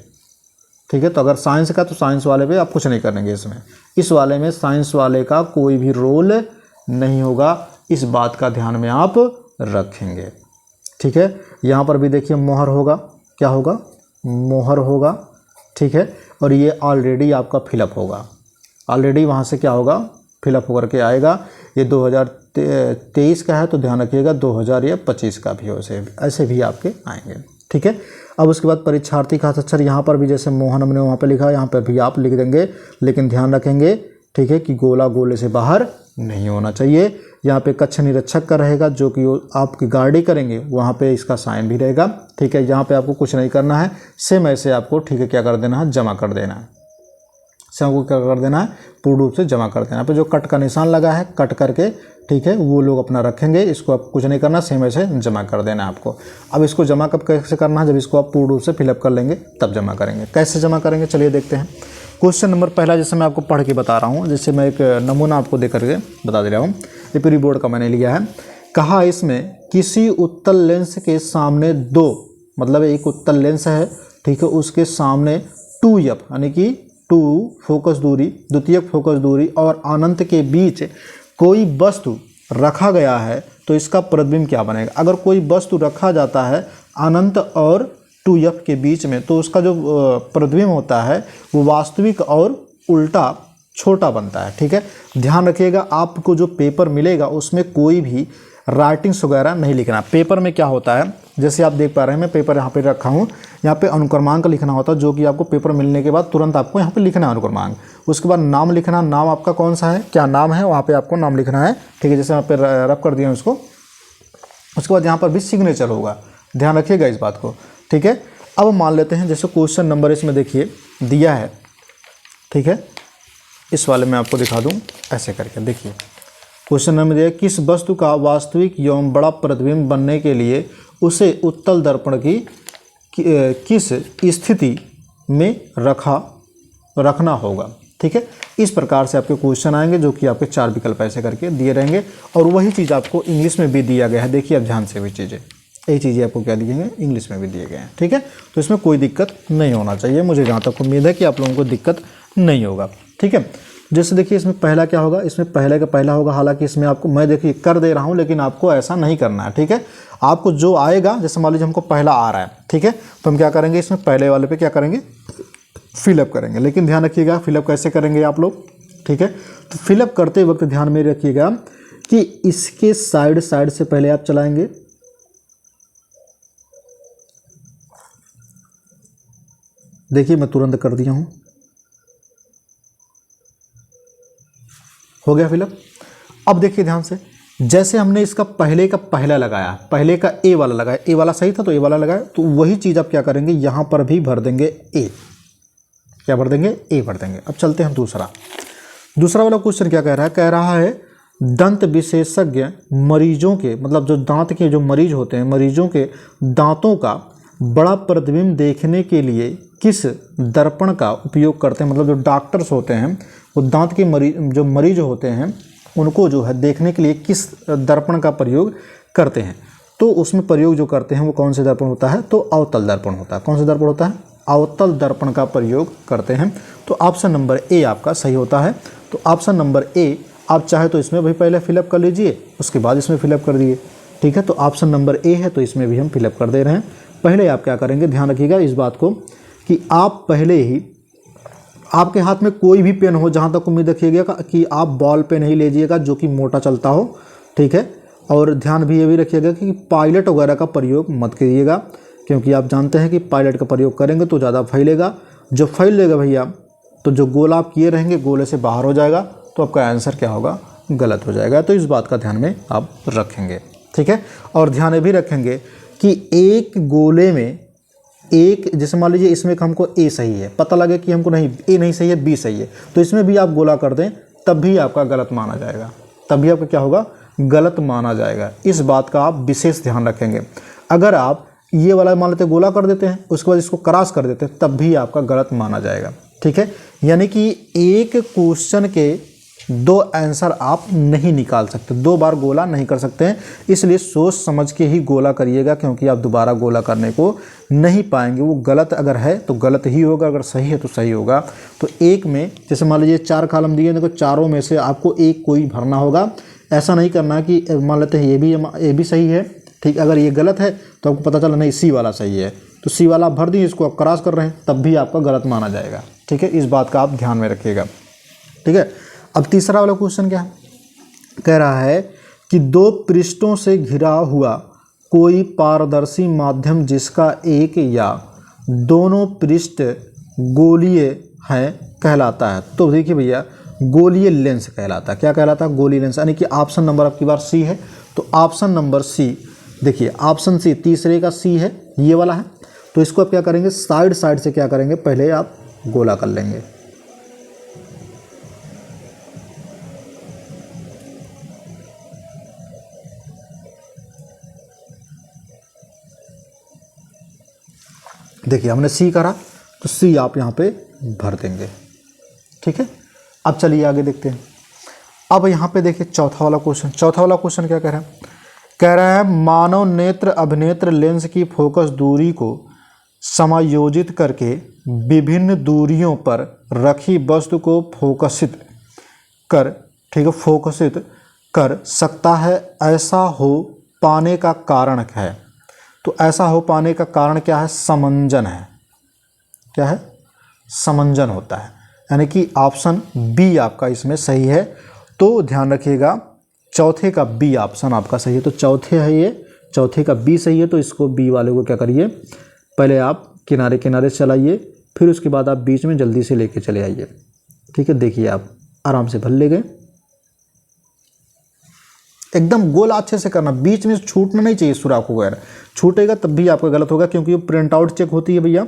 ठीक है। तो अगर साइंस का, तो साइंस वाले पे आप कुछ नहीं करेंगे इसमें। इस वाले में साइंस वाले का कोई भी रोल नहीं होगा, इस बात का ध्यान में आप रखेंगे, ठीक है। यहाँ पर भी देखिए मोहर होगा, क्या होगा, मोहर होगा, ठीक है। और ये ऑलरेडी आपका फिलअप होगा, ऑलरेडी वहाँ से क्या होगा, फिलअप होकर के आएगा। ये 2023 का है, तो ध्यान रखिएगा 2025 का भी हो, ऐसे भी आपके आएंगे, ठीक है। अब उसके बाद परीक्षार्थी का हस्ताक्षर, यहाँ पर भी जैसे मोहन हमने वहाँ पे लिखा, यहाँ पर भी आप लिख देंगे, लेकिन ध्यान रखेंगे, ठीक है, कि गोला गोले से बाहर नहीं होना चाहिए। यहाँ पे कक्ष निरीक्षक का रहेगा, जो कि आपकी गाड़ी करेंगे, वहाँ पे इसका साइन भी रहेगा, ठीक है। यहाँ पे आपको कुछ नहीं करना है, सेम ऐसे आपको, ठीक है, क्या कर देना है, जमा कर देना है। सेम को क्या कर देना है, पूर्ण रूप से जमा कर देना। यहाँ पे जो कट का निशान लगा है, कट करके, ठीक है, वो लोग अपना रखेंगे, इसको आप कुछ नहीं करना, सेम ऐसे जमा कर देना है आपको। अब इसको जमा कब कैसे करना है, जब इसको आप पूर्ण रूप से फिलअप कर लेंगे तब जमा करेंगे। कैसे जमा करेंगे, चलिए देखते हैं। क्वेश्चन नंबर पहला, जैसे मैं आपको पढ़ के बता रहा हूँ, जैसे मैं एक नमूना आपको दे करके बता दे रहा हूँ, ये प्री बोर्ड का मैंने लिया है। कहा इसमें किसी उत्तल लेंस के सामने 2, मतलब एक उत्तल लेंस है, ठीक है, उसके सामने 2f यानी कि 2 फोकस दूरी, द्वितीयक फोकस दूरी और अनंत के बीच कोई वस्तु रखा गया है, तो इसका प्रतिबिंब क्या बनेगा। अगर कोई वस्तु रखा जाता है अनंत और 2f के बीच में, तो उसका जो प्रतिबिंब होता है वो वास्तविक और उल्टा छोटा बनता है, ठीक है। ध्यान रखिएगा, आपको जो पेपर मिलेगा उसमें कोई भी राइटिंग्स वगैरह नहीं लिखना। पेपर में क्या होता है, जैसे आप देख पा रहे हैं, मैं पेपर यहाँ पे रखा हूँ, यहाँ पे अनुक्रमांक लिखना होता है, जो कि आपको पेपर मिलने के बाद तुरंत आपको यहाँ पे लिखना है अनुक्रमांक। उसके बाद नाम लिखना, नाम आपका कौन सा है, क्या नाम है, वहाँ पे आपको नाम लिखना है, ठीक है। जैसे यहाँ पे रब कर दिया उसको। उसके बाद यहाँ पर भी सिग्नेचर होगा, ध्यान रखिएगा इस बात को, ठीक है। अब मान लेते हैं, जैसे क्वेश्चन नंबर इसमें देखिए दिया है, ठीक है, इस वाले में आपको दिखा दूँ ऐसे करके। देखिए क्वेश्चन नंबर दिया, किस वस्तु का वास्तविक एवं बड़ा प्रतिबिंब बनने के लिए उसे उत्तल दर्पण की किस स्थिति में रखना होगा। ठीक है, इस प्रकार से आपके क्वेश्चन आएंगे जो कि आपके 4 विकल्प ऐसे करके दिए रहेंगे और वही चीज़ आपको इंग्लिश में भी दिया गया है। देखिए अब ध्यान से भी चीज़ें, यही चीज़ें आपको क्या दिए हैं, इंग्लिश में भी दिए गए हैं। ठीक है, तो इसमें कोई दिक्कत नहीं होना चाहिए। मुझे जहाँ तक उम्मीद है कि आप लोगों को दिक्कत नहीं होगा। ठीक है, जैसे देखिए इसमें पहला क्या होगा, इसमें पहले का पहला होगा। हालांकि इसमें आपको मैं देखिए कर दे रहा हूँ, लेकिन आपको ऐसा नहीं करना है। ठीक है, आपको जो आएगा, जैसे मान लीजिए हमको पहला आ रहा है, ठीक है, तो हम क्या करेंगे, इसमें पहले वाले पे क्या करेंगे, फिलअप करेंगे। लेकिन ध्यान रखिएगा फिलअप कैसे करेंगे आप लोग। ठीक है, तो फिलअप करते वक्त ध्यान में रखिएगा कि इसके साइड से पहले आप चलाएंगे। देखिए मैं तुरंत कर दिया हूं, हो गया फिलअप। अब देखिए ध्यान से, जैसे हमने इसका पहले का पहला लगाया, पहले का ए वाला लगाया, ए वाला सही था तो ए वाला लगाया, तो वही चीज़ आप क्या करेंगे, यहां पर भी भर देंगे ए। क्या भर देंगे, ए भर देंगे। अब चलते हैं दूसरा वाला क्वेश्चन क्या कह रहा है दंत विशेषज्ञ मरीजों के, मतलब जो दांत के जो मरीज होते हैं, मरीजों के दांतों का बड़ा प्रतिबिंब देखने के लिए किस दर्पण का उपयोग करते हैं। मतलब जो डॉक्टर्स होते हैं वो दांत के जो मरीज होते हैं उनको जो है देखने के लिए किस दर्पण का प्रयोग करते हैं। तो उसमें प्रयोग जो करते हैं वो कौन से दर्पण होता है, तो अवतल दर्पण होता है। कौन सा दर्पण होता है, अवतल दर्पण का प्रयोग करते हैं। तो ऑप्शन नंबर ए आपका सही होता है। तो ऑप्शन नंबर ए, आप चाहे तो इसमें भी पहले फिलअप कर लीजिए, उसके बाद इसमें फिलअप कर दिए। ठीक है, तो ऑप्शन नंबर ए है, तो इसमें भी हम फिलअप कर दे रहे हैं। पहले आप क्या करेंगे, ध्यान रखिएगा इस बात को कि आप पहले ही, आपके हाथ में कोई भी पेन हो, जहाँ तक उम्मीद रखिएगा कि आप बॉल पेन ही लीजिएगा जो कि मोटा चलता हो। ठीक है, और ध्यान भी ये भी रखिएगा कि पायलट वगैरह का प्रयोग मत कीजिएगा, क्योंकि आप जानते हैं कि पायलट का प्रयोग करेंगे तो ज़्यादा फैलेगा। जो फैलेगा भैया, तो जो गोला आप किए रहेंगे गोले से बाहर हो जाएगा, तो आपका आंसर क्या होगा, गलत हो जाएगा। तो इस बात का ध्यान में आप रखेंगे। ठीक है, और ध्यान ये भी रखेंगे कि एक गोले में एक, जैसे मान लीजिए इसमें हमको ए सही है, पता लगे कि हमको नहीं ए नहीं सही है, बी सही है, तो इसमें भी आप गोला कर दें तब भी आपका गलत माना जाएगा, तब भी आपका क्या होगा, गलत माना जाएगा। इस बात का आप विशेष ध्यान रखेंगे। अगर आप ये वाला मान लेते गोला कर देते हैं, उसके बाद इसको क्रॉस कर देते हैं, तब भी आपका गलत माना जाएगा। ठीक है, यानी कि एक क्वेश्चन के 2 आंसर आप नहीं निकाल सकते, 2 बार गोला नहीं कर सकते हैं। इसलिए सोच समझ के ही गोला करिएगा, क्योंकि आप दोबारा गोला करने को नहीं पाएंगे। वो गलत अगर है तो गलत ही होगा, अगर सही है तो सही होगा। तो एक में, जैसे मान लीजिए 4 कॉलम दिए, देखो चारों में से आपको एक कोई भरना होगा। ऐसा नहीं करना कि मान लेते हैं ये भी सही है, ठीक, अगर ये गलत है तो आपको पता चला नहीं सी वाला सही है, तो सी वाला आप भर दिए, इसको आप क्रॉस कर रहे हैं, तब भी आपका गलत माना जाएगा। ठीक है, इस बात का आप ध्यान में रखिएगा। ठीक है, अब तीसरा वाला क्वेश्चन क्या है, कह रहा है कि 2 पृष्ठों से घिरा हुआ कोई पारदर्शी माध्यम जिसका एक या दोनों पृष्ठ गोलीय है कहलाता है। तो देखिए भैया, गोलीय लेंस कहलाता है। क्या कहलाता है, गोलीय लेंस। यानी कि ऑप्शन नंबर आपकी बार सी है, तो ऑप्शन नंबर सी, देखिए ऑप्शन सी, तीसरे का सी है, ये वाला है। तो इसको आप क्या करेंगे, साइड से क्या करेंगे, पहले आप गोला कर लेंगे। देखिए हमने सी करा, तो सी आप यहाँ पे भर देंगे। ठीक है, अब चलिए आगे देखते हैं। अब यहाँ पे देखिए चौथा वाला क्वेश्चन क्या कह रहा है मानव नेत्र अभिनेत्र लेंस की फोकस दूरी को समायोजित करके विभिन्न दूरियों पर रखी वस्तु को फोकसित कर सकता है। ऐसा हो पाने का कारण क्या है, तो ऐसा हो पाने का कारण क्या है, समंजन है। क्या है, समंजन होता है। यानी कि ऑप्शन बी आपका इसमें सही है। तो ध्यान रखिएगा, चौथे का बी ऑप्शन आपका सही है। तो चौथे है ये, चौथे का बी सही है। तो इसको बी वाले को क्या करिए, पहले आप किनारे चलाइए, फिर उसके बाद आप बीच में जल्दी से लेके चले आइए। ठीक है, देखिए आप आराम से भर ले गए, एकदम गोल अच्छे से करना, बीच में छूटना नहीं चाहिए, सुराख वगैरह छूटेगा तब भी आपका गलत होगा, क्योंकि वो प्रिंट आउट चेक होती है भैया।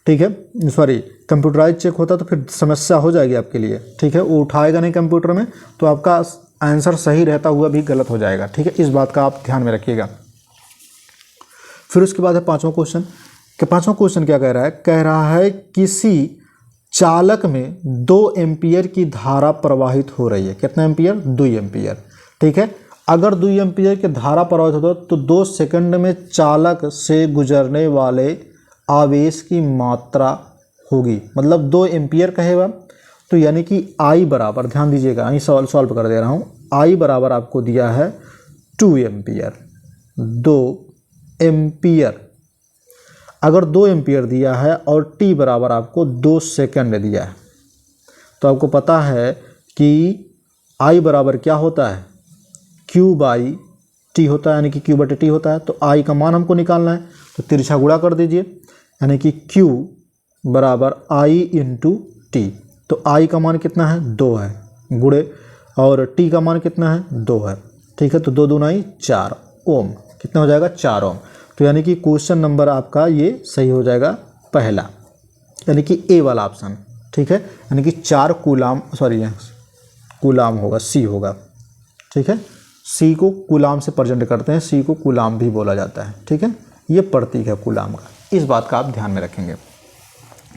ठीक है, सॉरी कंप्यूटराइज चेक होता तो फिर समस्या हो जाएगी आपके लिए। ठीक है, वो उठाएगा नहीं कंप्यूटर में, तो आपका आंसर सही रहता हुआ भी गलत हो जाएगा। ठीक है, इस बात का आप ध्यान में रखिएगा। फिर उसके बाद है 5वां क्वेश्चन, कि पांचवा क्वेश्चन क्या कह रहा है किसी चालक में 2 एम्पियर की धारा प्रवाहित हो रही है। कितना एम्पियर? 2 एम्पियर। ठीक है, अगर 2 एम्पियर की धारा प्रवाहित होता तो 2 सेकंड में चालक से गुजरने वाले आवेश की मात्रा होगी, मतलब 2 एम्पियर कहेगा तो यानी कि I बराबर, ध्यान दीजिएगा, यहीं सॉल्व कर दे रहा हूँ। I बराबर आपको दिया है 2 एम्पियर, 2 एम्पियर। अगर 2 एम्पियर दिया है और t बराबर आपको 2 सेकंड दिया है तो आपको पता है कि I बराबर क्या होता है? Q बाई टी होता है, यानी कि Q बटे टी होता है। तो I का मान हमको निकालना है तो तिरछा गुणा कर दीजिए, यानी कि Q बराबर I इंटू टी। तो I का मान कितना है? 2 है, गुणे, और T का मान कितना है? 2 है। ठीक है, तो 2 दूनाई 4 ओम, कितना हो जाएगा? 4 ओम। तो यानी कि क्वेश्चन नंबर आपका ये सही हो जाएगा पहला, यानी कि ए वाला ऑप्शन। ठीक है, यानी कि 4 कूलाम, सॉरी कूलाम होगा, सी होगा। ठीक है, सी को कूलाम से प्रेजेंट करते हैं, सी को कूलाम भी बोला जाता है। ठीक है, ये प्रतीक है कूलाम का, इस बात का आप ध्यान में रखेंगे।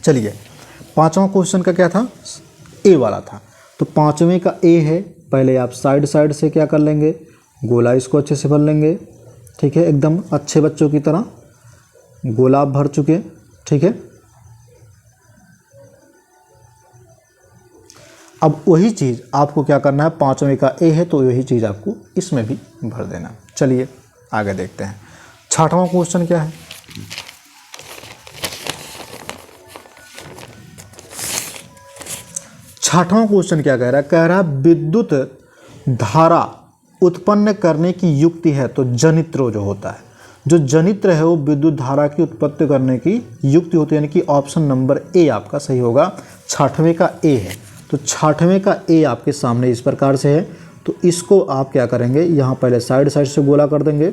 चलिए, पांचवा क्वेश्चन का क्या था? ए वाला था। तो पांचवें का ए है, पहले आप साइड साइड से क्या कर लेंगे? गोला इसको अच्छे से भर लेंगे। ठीक है, एकदम अच्छे बच्चों की तरह गोला भर चुके। ठीक है, अब वही चीज़ आपको क्या करना है? पांचवें का ए है तो वही चीज़ आपको इसमें भी भर देना। चलिए आगे देखते हैं। छठवां क्वेश्चन क्या है? छठवां क्वेश्चन क्या कह रहा है? कह रहा है विद्युत धारा उत्पन्न करने की युक्ति है। तो जनित्र जो होता है, जो जनित्र है वो विद्युत धारा की उत्पत्ति करने की युक्ति होती है, यानी कि ऑप्शन नंबर ए आपका सही होगा। छठवें का ए है, तो छठवें का ए आपके सामने इस प्रकार से है। तो इसको आप क्या करेंगे? यहाँ पहले साइड साइड से गोला कर देंगे।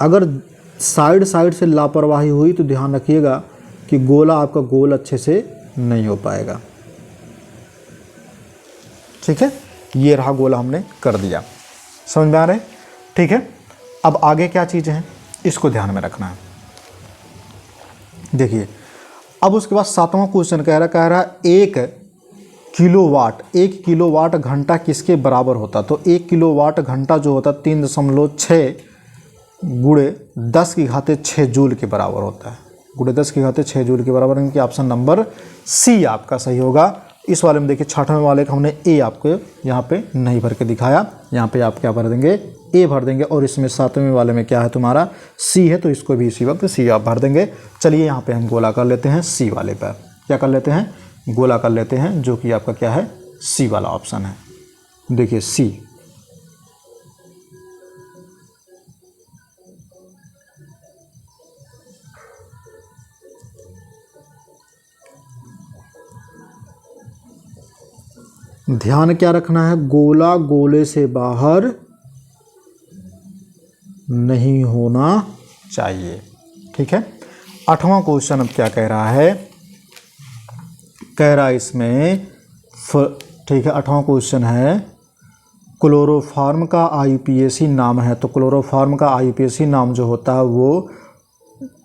अगर साइड साइड से लापरवाही हुई तो ध्यान रखिएगा कि गोला आपका गोल अच्छे से नहीं हो पाएगा। ठीक है, ये रहा गोला, हमने कर दिया। समझ में आ रहा है? ठीक है, अब आगे क्या चीज़ें हैं इसको ध्यान में रखना है। देखिए, अब उसके बाद सातवां क्वेश्चन कह रहा है 1 किलोवाट घंटा किसके बराबर होता? तो 1 किलोवाट घंटा जो होता 3.6 गुणे 10 की घाते 6 जूल के बराबर होता है। गुणे 10 की घाते 6 जूल के बराबर, यानी कि ऑप्शन नंबर सी आपका सही होगा। इस वाले में देखिए, छठवें वाले का हमने ए आपको यहाँ पे नहीं भर के दिखाया, यहाँ पे आप क्या भर देंगे? ए भर देंगे। और इसमें सातवें वाले में क्या है तुम्हारा? सी है, तो इसको भी इसी वक्त सी आप भर देंगे। चलिए यहाँ पे हम गोला कर लेते हैं सी वाले पर। क्या कर लेते हैं? गोला कर लेते हैं, जो कि आपका क्या है? सी वाला ऑप्शन है। देखिए सी, ध्यान क्या रखना है? गोला गोले से बाहर नहीं होना चाहिए। ठीक है, आठवां क्वेश्चन अब क्या कह रहा है? कह रहा है इसमें, ठीक है, आठवां क्वेश्चन है क्लोरोफॉर्म का आईयूपीएसी नाम है। तो क्लोरोफॉर्म का आईयूपीएसी नाम जो होता है वो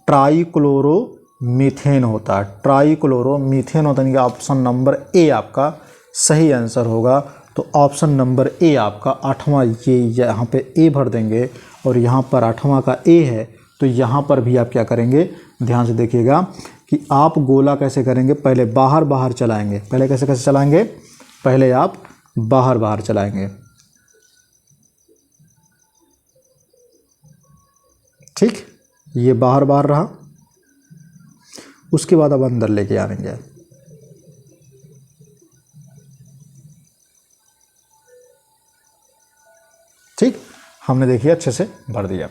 ट्राइक्लोरोमीथेन होता है। ट्राइक्लोरोमीथेन होता है, यानी कि ऑप्शन नंबर ए आपका सही आंसर होगा। तो ऑप्शन नंबर ए आपका आठवां, ये यहाँ पे ए भर देंगे और यहाँ पर आठवां का ए है, तो यहाँ पर भी आप क्या करेंगे? ध्यान से देखिएगा कि आप गोला कैसे करेंगे? पहले बाहर बाहर चलाएंगे। पहले कैसे कैसे चलाएंगे? पहले आप बाहर बाहर चलाएंगे। ठीक, ये बाहर बाहर रहा। उसके बाद अब अंदर लेके आएंगे। ठीक, हमने देखिए अच्छे से भर दिया।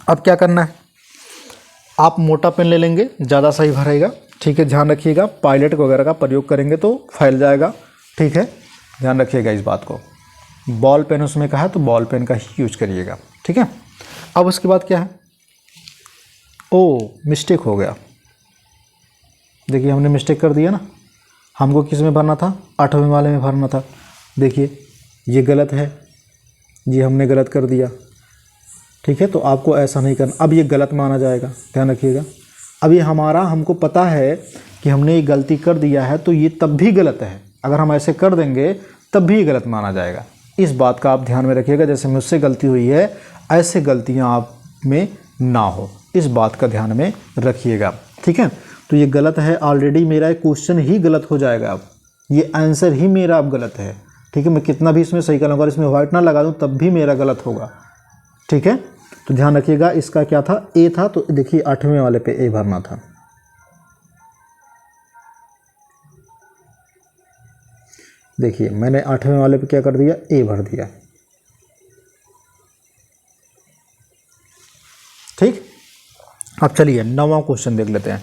अब क्या करना है? आप मोटा पेन ले लेंगे, ज़्यादा सही भरेगा। ठीक है, ध्यान रखिएगा, पायलट वगैरह का प्रयोग करेंगे तो फैल जाएगा। ठीक है, ध्यान रखिएगा इस बात को। बॉल पेन उसमें का है तो बॉल पेन का ही यूज करिएगा। ठीक है, अब उसके बाद क्या है? ओ, मिस्टेक हो गया। देखिए हमने मिस्टेक कर दिया ना। हमको किस में भरना था? आठवें वाले में भरना था। देखिए ये गलत है, ये हमने गलत कर दिया। ठीक है, तो आपको ऐसा नहीं करना। अब ये गलत माना जाएगा, ध्यान रखिएगा। अब ये हमको पता है कि हमने ये गलती कर दिया है, तो ये तब भी गलत है। अगर हम ऐसे कर देंगे तब भी गलत माना जाएगा। इस बात का आप ध्यान में रखिएगा। जैसे मुझसे गलती हुई है, ऐसे गलतियाँ आप में ना हो, इस बात का ध्यान में रखिएगा। ठीक है, तो ये गलत है, ऑलरेडी मेरा क्वेश्चन ही गलत हो जाएगा। अब ये आंसर ही मेरा अब गलत है। ठीक है, मैं कितना भी इसमें सही कर लूँगा, इसमें व्हाइट ना लगा दूँ तब भी मेरा गलत होगा। ठीक है, तो ध्यान रखिएगा। इसका क्या था, ए था, तो देखिए 8वें वाले पे ए भरना था। देखिए मैंने 8वें वाले पे क्या कर दिया, ए भर दिया। ठीक, अब चलिए 9वां क्वेश्चन देख लेते हैं।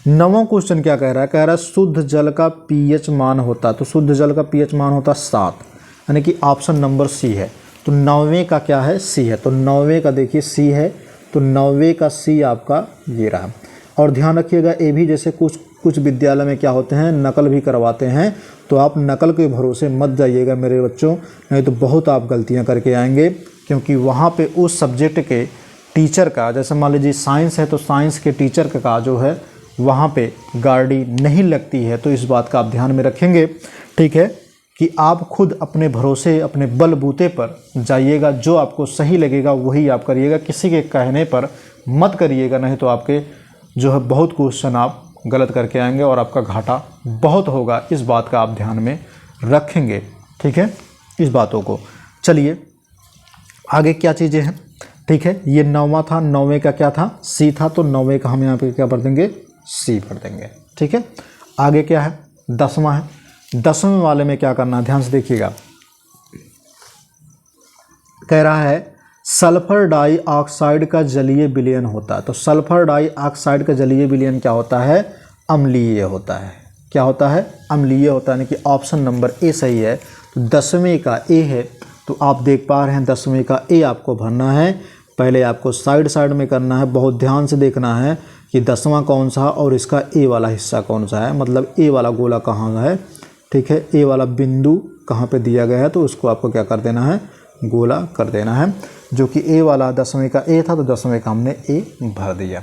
9वां क्वेश्चन क्या कह रहा है, कह रहा है शुद्ध जल का पीएच मान होता, तो शुद्ध जल का पीएच मान होता 7, यानी कि ऑप्शन नंबर सी है। तो 9वें का क्या है, सी है। तो 9वें का देखिए सी है, तो 9वें का सी आपका ये रहा। और ध्यान रखिएगा, ये भी जैसे कुछ विद्यालय में क्या होते हैं, नकल भी करवाते हैं, तो आप नकल के भरोसे मत जाइएगा मेरे बच्चों, नहीं तो बहुत आप गलतियां करके आएंगे। क्योंकि वहाँ पे उस सब्जेक्ट के टीचर का, जैसे मान लीजिए साइंस है, तो साइंस के टीचर का जो है वहाँ पे गाड़ी नहीं लगती है। तो इस बात का आप ध्यान में रखेंगे। ठीक है, कि आप खुद अपने भरोसे, अपने बलबूते पर जाइएगा, जो आपको सही लगेगा वही आप करिएगा, किसी के कहने पर मत करिएगा, नहीं तो आपके जो है बहुत क्वेश्चन आप गलत करके आएंगे और आपका घाटा बहुत होगा। इस बात का आप ध्यान में रखेंगे। ठीक है, इस बातों को। चलिए आगे क्या चीज़ें हैं। ठीक है, ये 9वां था, 9वें का क्या था, सी था, तो 9वें का हम यहाँ पे क्या भर देंगे, सी भर देंगे। ठीक है, आगे क्या है, 10वां है। 10वें वाले में क्या करना है, ध्यान से देखिएगा। कह रहा है सल्फर डाइऑक्साइड का जलीय विलयन होता है। तो सल्फर डाइऑक्साइड का जलीय विलयन क्या होता है, अम्लीय होता है। क्या होता है, अम्लीय होता है, यानी कि ऑप्शन नंबर ए सही है। तो 10वें का ए है, तो आप देख पा रहे हैं 10वें का ए आपको भरना है। पहले आपको साइड में करना है, बहुत ध्यान से देखना है कि 10वां कौन सा और इसका ए वाला हिस्सा कौन सा है, मतलब ए वाला गोला कहाँ है। ठीक है, ए वाला बिंदु कहाँ पे दिया गया है, तो उसको आपको क्या कर देना है, गोला कर देना है। जो कि ए वाला 10वें का ए था, तो 10वें का हमने ए भर दिया।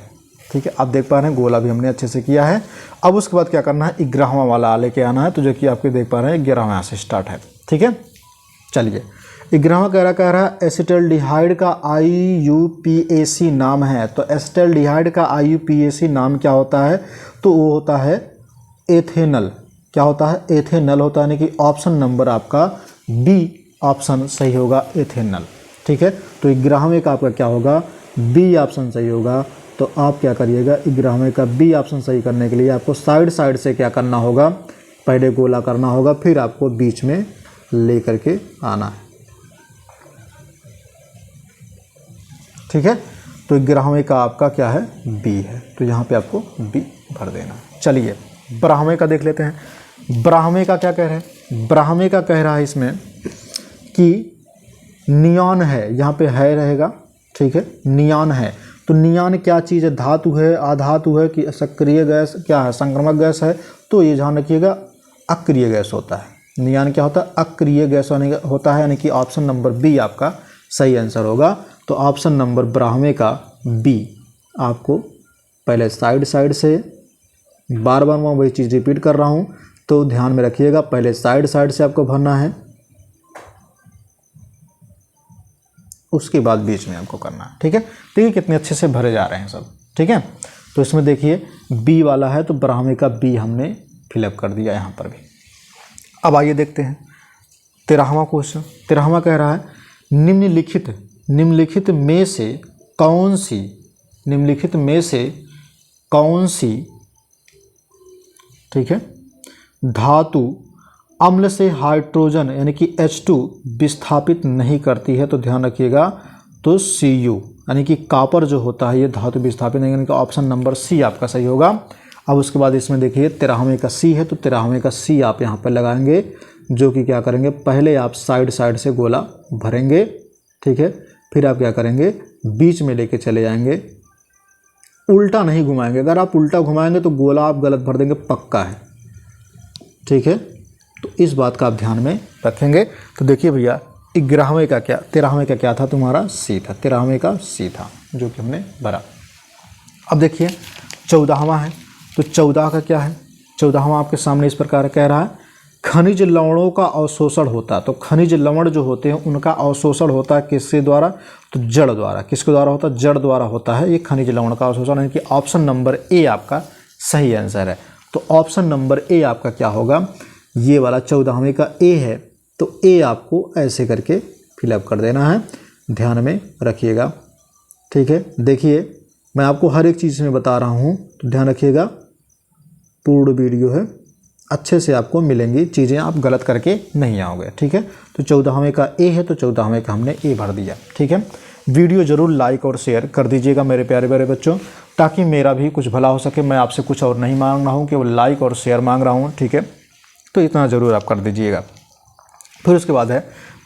ठीक है, आप देख पा रहे हैं गोला भी हमने अच्छे से किया है। अब उसके बाद क्या करना है, 11वां वाला लेके आना है। तो जो कि आपके देख पा रहे हैं 11वां से स्टार्ट है। ठीक है, चलिए 11वां कह रहा है एसिटल्डिहाइड का IUPAC नाम है। तो एसिटल्डिहाइड का IUPAC नाम क्या होता है, तो वो होता है एथेनल। क्या होता है, एथेनल होता है, यानी कि ऑप्शन नंबर आपका बी ऑप्शन सही होगा, एथेनल। ठीक है, तो 11वें का आपका क्या होगा, बी ऑप्शन सही होगा। तो आप क्या करिएगा, 11वें का बी ऑप्शन सही करने के लिए आपको साइड से क्या करना होगा, पहले गोला करना होगा, फिर आपको बीच में ले करके आना है। ठीक है, तो 11वें का आपका क्या है, बी है, तो यहाँ पे आपको बी भर देना। चलिए 12वें का देख लेते हैं। 12वें का क्या कह रहे हैं, 12वें का कह रहा है इसमें कि नियॉन है, यहाँ पे है रहेगा। ठीक है, नियॉन है, तो नियॉन क्या चीज़ है, धातु है, अधातु है कि सक्रिय गैस, क्या है, संक्रामक गैस है। तो ये ध्यान रखिएगा, अक्रिय गैस होता है। नियॉन क्या होता है, अक्रिय गैस होता है, यानी कि ऑप्शन नंबर बी आपका सही आंसर होगा। तो ऑप्शन नंबर 12वें का बी आपको पहले साइड से, बार मैं वही चीज़ रिपीट कर रहा हूँ, तो ध्यान में रखिएगा, पहले साइड से आपको भरना है, उसके बाद बीच में आपको करना है। ठीक है, देखिए कितने अच्छे से भरे जा रहे हैं सब। ठीक है, तो इसमें देखिए बी वाला है, तो 12वें का बी हमने फिलअप कर दिया यहाँ पर भी। अब आइए देखते हैं 13वां क्वेश्चन। 13वां कह रहा है निम्नलिखित में से कौन सी ठीक है धातु अम्ल से हाइड्रोजन यानी कि H2 विस्थापित नहीं करती है। तो ध्यान रखिएगा, तो Cu यानी कि कॉपर जो होता है ये धातु विस्थापित नहीं, यानी कि ऑप्शन नंबर सी आपका सही होगा। अब उसके बाद इसमें देखिए 13वें का सी है, तो 13वें का सी आप यहाँ पर लगाएंगे, जो कि क्या करेंगे, पहले आप साइड से गोला भरेंगे। ठीक है, फिर आप क्या करेंगे, बीच में लेके चले जाएंगे, उल्टा नहीं घुमाएंगे। अगर आप उल्टा घुमाएंगे तो गोला आप गलत भर देंगे, पक्का है। ठीक है, तो इस बात का आप ध्यान में रखेंगे। तो देखिए भैया 11वें का क्या, 13वें का क्या था तुम्हारा, सी था, 13वें का सी था जो कि हमने भरा। अब देखिए 14वां है, तो 14 का क्या है, 14वां आपके सामने इस प्रकार कह रहा है खनिज लवणों का अवशोषण होता है। तो खनिज लवण जो होते हैं उनका अवशोषण होता है किसके द्वारा, तो जड़ द्वारा। किसके द्वारा होता है, जड़ द्वारा होता है ये खनिज लवण का अवशोषण, यानी कि ऑप्शन नंबर ए आपका सही आंसर है। तो ऑप्शन नंबर ए आपका क्या होगा, ये वाला 14वें का ए है, तो ए आपको ऐसे करके फिलअप कर देना है, ध्यान में रखिएगा। ठीक है, देखिए मैं आपको हर एक चीज़ में बता रहा हूँ, तो ध्यान रखिएगा, पूर्ण वीडियो है, अच्छे से आपको मिलेंगी चीज़ें, आप गलत करके नहीं आओगे। ठीक है, तो 14वें का ए है, तो 14वें का हमने ए भर दिया। ठीक है, वीडियो ज़रूर लाइक और शेयर कर दीजिएगा मेरे प्यारे प्यारे बच्चों, ताकि मेरा भी कुछ भला हो सके। मैं आपसे कुछ और नहीं मांग रहा हूँ, केवल लाइक और शेयर मांग रहा हूँ। ठीक है, तो इतना ज़रूर आप कर दीजिएगा। फिर उसके बाद है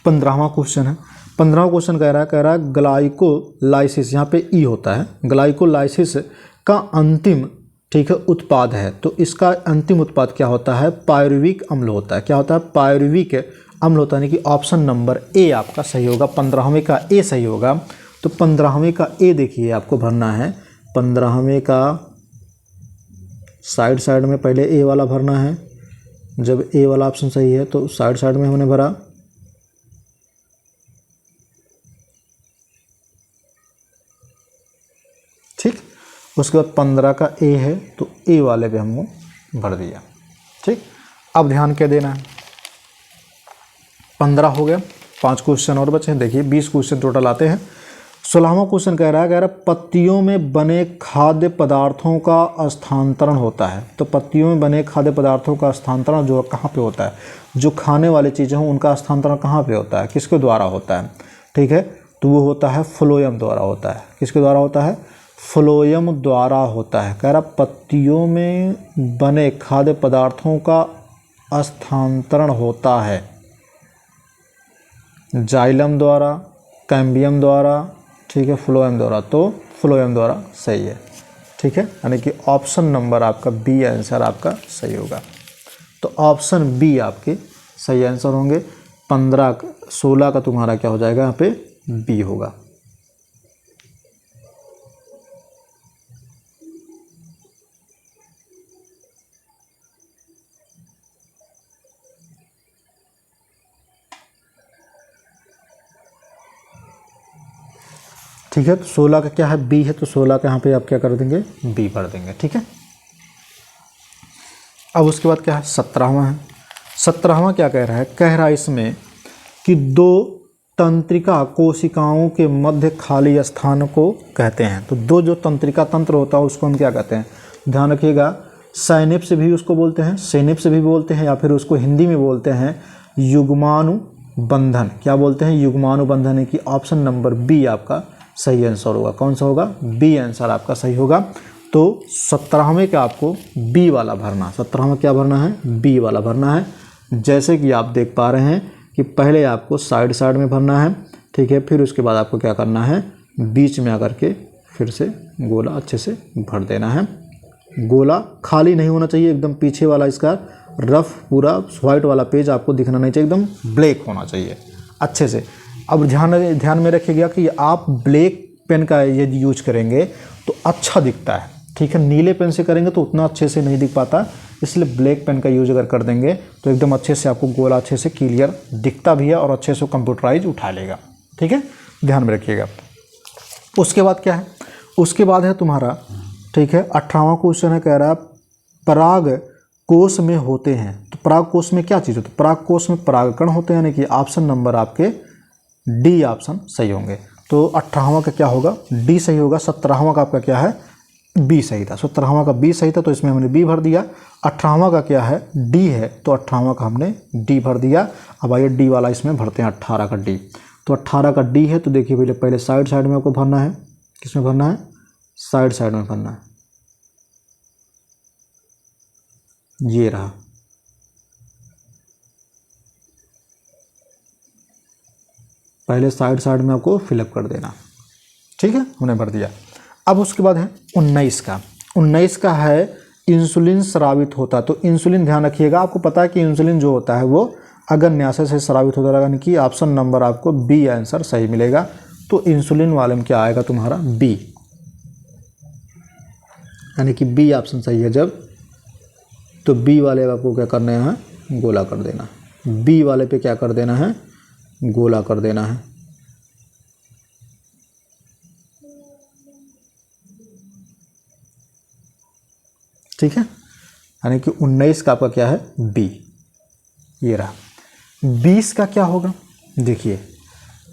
15वां क्वेश्चन है। 15वां क्वेश्चन कह रहा है ग्लाइकोलाइसिस, यहाँ पे ई होता है, ग्लाइकोलाइसिस का अंतिम, ठीक है, उत्पाद है। तो इसका अंतिम उत्पाद क्या होता है, पायरुविक अम्ल होता है। क्या होता है, पायरुविक अम्ल होता है, यानी कि ऑप्शन नंबर ए आपका सही होगा, 15वें का ए सही होगा। तो 15वें का ए देखिए आपको भरना है, 15वें का साइड साइड में पहले ए वाला भरना है। जब ए वाला ऑप्शन सही है तो साइड साइड में हमने भरा, ठीक। उसके बाद 15 का ए है, तो ए वाले पे हमको भर दिया। ठीक, अब ध्यान क्या देना है, 15 हो गया, 5 क्वेश्चन और बचे हैं। देखिए 20 क्वेश्चन टोटल आते हैं। 16वां क्वेश्चन कह रहा है पत्तियों में बने खाद्य पदार्थों का स्थानांतरण होता है। तो पत्तियों में बने खाद्य पदार्थों का स्थानांतरण जो कहाँ पे होता है, जो खाने वाली चीज़ें हों उनका स्थानांतरण कहाँ पे होता है, किसके द्वारा होता है, ठीक है, तो वो होता है फ्लोएम द्वारा होता है। किसके द्वारा होता है, फ्लोएम द्वारा होता है। कह रहा पत्तियों में बने खाद्य पदार्थों का स्थानांतरण होता है जाइलम द्वारा, कैम्बियम द्वारा, ठीक है, फ्लोएम द्वारा। तो फ्लोएम द्वारा सही है। ठीक है, यानी कि ऑप्शन नंबर आपका बी आंसर आपका सही होगा। तो ऑप्शन बी आपके सही आंसर होंगे। 15 16 का तुम्हारा क्या हो जाएगा, यहाँ पे बी होगा। ठीक है, तो 16 का क्या है, बी है, तो 16 का यहाँ पे आप क्या कर देंगे, बी भर देंगे। ठीक है, अब उसके बाद क्या है, 17वां है। 17वां क्या कह रहा है इसमें कि 2 तंत्रिका कोशिकाओं के मध्य खाली स्थान को कहते हैं। तो 2 जो तंत्रिका तंत्र होता है उसको हम क्या कहते हैं, ध्यान रखिएगा, साइनेप्स भी उसको बोलते हैं, सिनेप्स भी बोलते हैं, या फिर उसको हिंदी में बोलते हैं युग्मानुबंधन। क्या बोलते हैं, युग्मानुबंधन, है कि ऑप्शन नंबर बी आपका सही आंसर होगा। कौन सा होगा, बी आंसर आपका सही होगा। तो 17वें का आपको बी वाला भरना, 17वां क्या भरना है, बी वाला भरना है। जैसे कि आप देख पा रहे हैं कि पहले आपको साइड साइड में भरना है, ठीक है, फिर उसके बाद आपको क्या करना है, बीच में आकर के फिर से गोला अच्छे से भर देना है। गोला खाली नहीं होना चाहिए, एकदम पीछे वाला इसका रफ पूरा वाइट वाला पेज आपको दिखना नहीं चाहिए, एकदम ब्लैक होना चाहिए अच्छे से। अब ध्यान में रखिएगा कि आप ब्लैक पेन का यदि यूज करेंगे तो अच्छा दिखता है, ठीक है, नीले पेन से करेंगे तो उतना अच्छे से नहीं दिख पाता, इसलिए ब्लैक पेन का यूज अगर कर देंगे तो एकदम अच्छे से आपको गोला अच्छे से क्लियर दिखता भी है और अच्छे से कंप्यूटराइज उठा लेगा। ठीक है, ध्यान में रखिएगा। उसके बाद क्या है, उसके बाद है तुम्हारा, ठीक है, 18वां क्वेश्चन है, कह रहा है पराग कोश में होते हैं। तो पराग कोश में क्या चीज़ होती है, पराग कोश में परागकण होते हैं, यानी कि ऑप्शन नंबर आपके डी ऑप्शन सही होंगे। तो 18वां का क्या होगा, डी सही होगा। 17वां का आपका क्या है, बी सही था। 17वां का बी सही था तो इसमें हमने बी भर दिया। 18वां का क्या है, डी है, तो 18वां का हमने डी भर दिया। अब आइए डी वाला इसमें भरते हैं, 18 का डी। तो 18 का डी है, तो देखिए पहले साइड साइड में आपको भरना है। किसमें भरना है, साइड साइड में भरना है, ये रहा। पहले साइड साइड में आपको फिलअप कर देना, ठीक है, हमने भर दिया। अब उसके बाद है 19 का। 19 का है इंसुलिन स्रावित होता है। तो इंसुलिन ध्यान रखिएगा, आपको पता है कि इंसुलिन जो होता है वो अगर न्यासे से साबित होता है, यानी कि ऑप्शन नंबर आपको बी आंसर सही मिलेगा। तो इंसुलिन वाले में क्या आएगा तुम्हारा बी, यानी कि बी ऑप्शन सही है जब, तो बी वाले आपको क्या करना है, गोला कर देना। बी वाले पे क्या कर देना है, गोला कर देना है। ठीक है, यानी कि 19 का आपका क्या है बी, ये रहा। 20 का क्या होगा, देखिए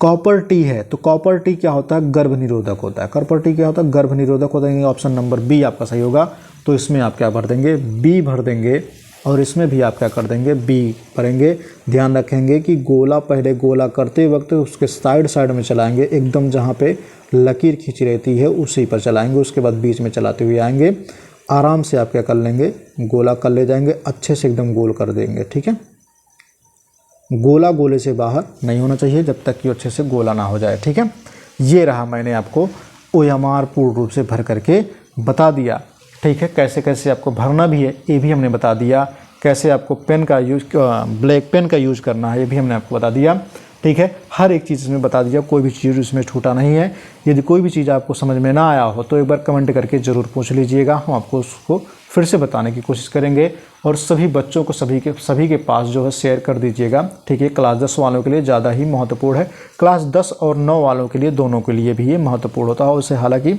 कॉपर टी है, तो कॉपर टी क्या होता है, गर्भ निरोधक होता है। कॉपर टी क्या होता है, गर्भ निरोधक होता है। ऑप्शन नंबर बी आपका सही होगा। तो इसमें आप क्या भर देंगे, बी भर देंगे, और इसमें भी आप क्या कर देंगे, बी भरेंगे। ध्यान रखेंगे कि गोला पहले गोला करते वक्त उसके साइड साइड में चलाएंगे, एकदम जहाँ पे लकीर खींची रहती है उसी पर चलाएंगे, उसके बाद बीच में चलाते हुए आएंगे। आराम से आप क्या कर लेंगे, गोला कर ले जाएंगे, अच्छे से एकदम गोल कर देंगे। ठीक है, गोला गोले से बाहर नहीं होना चाहिए जब तक कि अच्छे से गोला ना हो जाए। ठीक है, ये रहा, मैंने आपको OMR पूर्ण रूप से भर करके बता दिया। ठीक है, कैसे कैसे आपको भरना भी है ये भी हमने बता दिया, कैसे आपको पेन का यूज, ब्लैक पेन का यूज करना है ये भी हमने आपको बता दिया। ठीक है, हर एक चीज़ इसमें बता दिया, कोई भी चीज़ इसमें छूटा नहीं है। यदि कोई भी चीज़ आपको समझ में ना आया हो तो एक बार कमेंट करके ज़रूर पूछ लीजिएगा, हम आपको उसको फिर से बताने की कोशिश करेंगे। और सभी बच्चों को सभी के पास जो है शेयर कर दीजिएगा। ठीक है, क्लास 10 वालों के लिए ज़्यादा ही महत्वपूर्ण है, क्लास 10 और 9 वालों के लिए, दोनों के लिए भी ये महत्वपूर्ण होता है। उसे हालांकि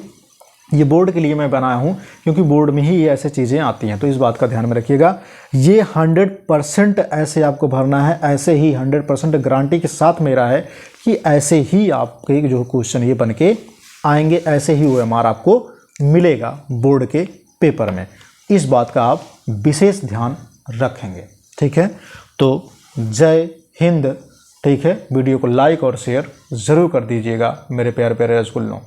ये बोर्ड के लिए मैं बनाया हूँ क्योंकि बोर्ड में ही ये ऐसे चीज़ें आती हैं, तो इस बात का ध्यान में रखिएगा। ये 100% ऐसे आपको भरना है, ऐसे ही 100% गारंटी के साथ मेरा है कि ऐसे ही आपके जो क्वेश्चन ये बन के आएंगे, ऐसे ही OMR आपको मिलेगा बोर्ड के पेपर में। इस बात का आप विशेष ध्यान रखेंगे। ठीक है, तो जय हिंद। ठीक है, वीडियो को लाइक और शेयर ज़रूर कर दीजिएगा मेरे प्यारे प्यारे रसगुल्लों।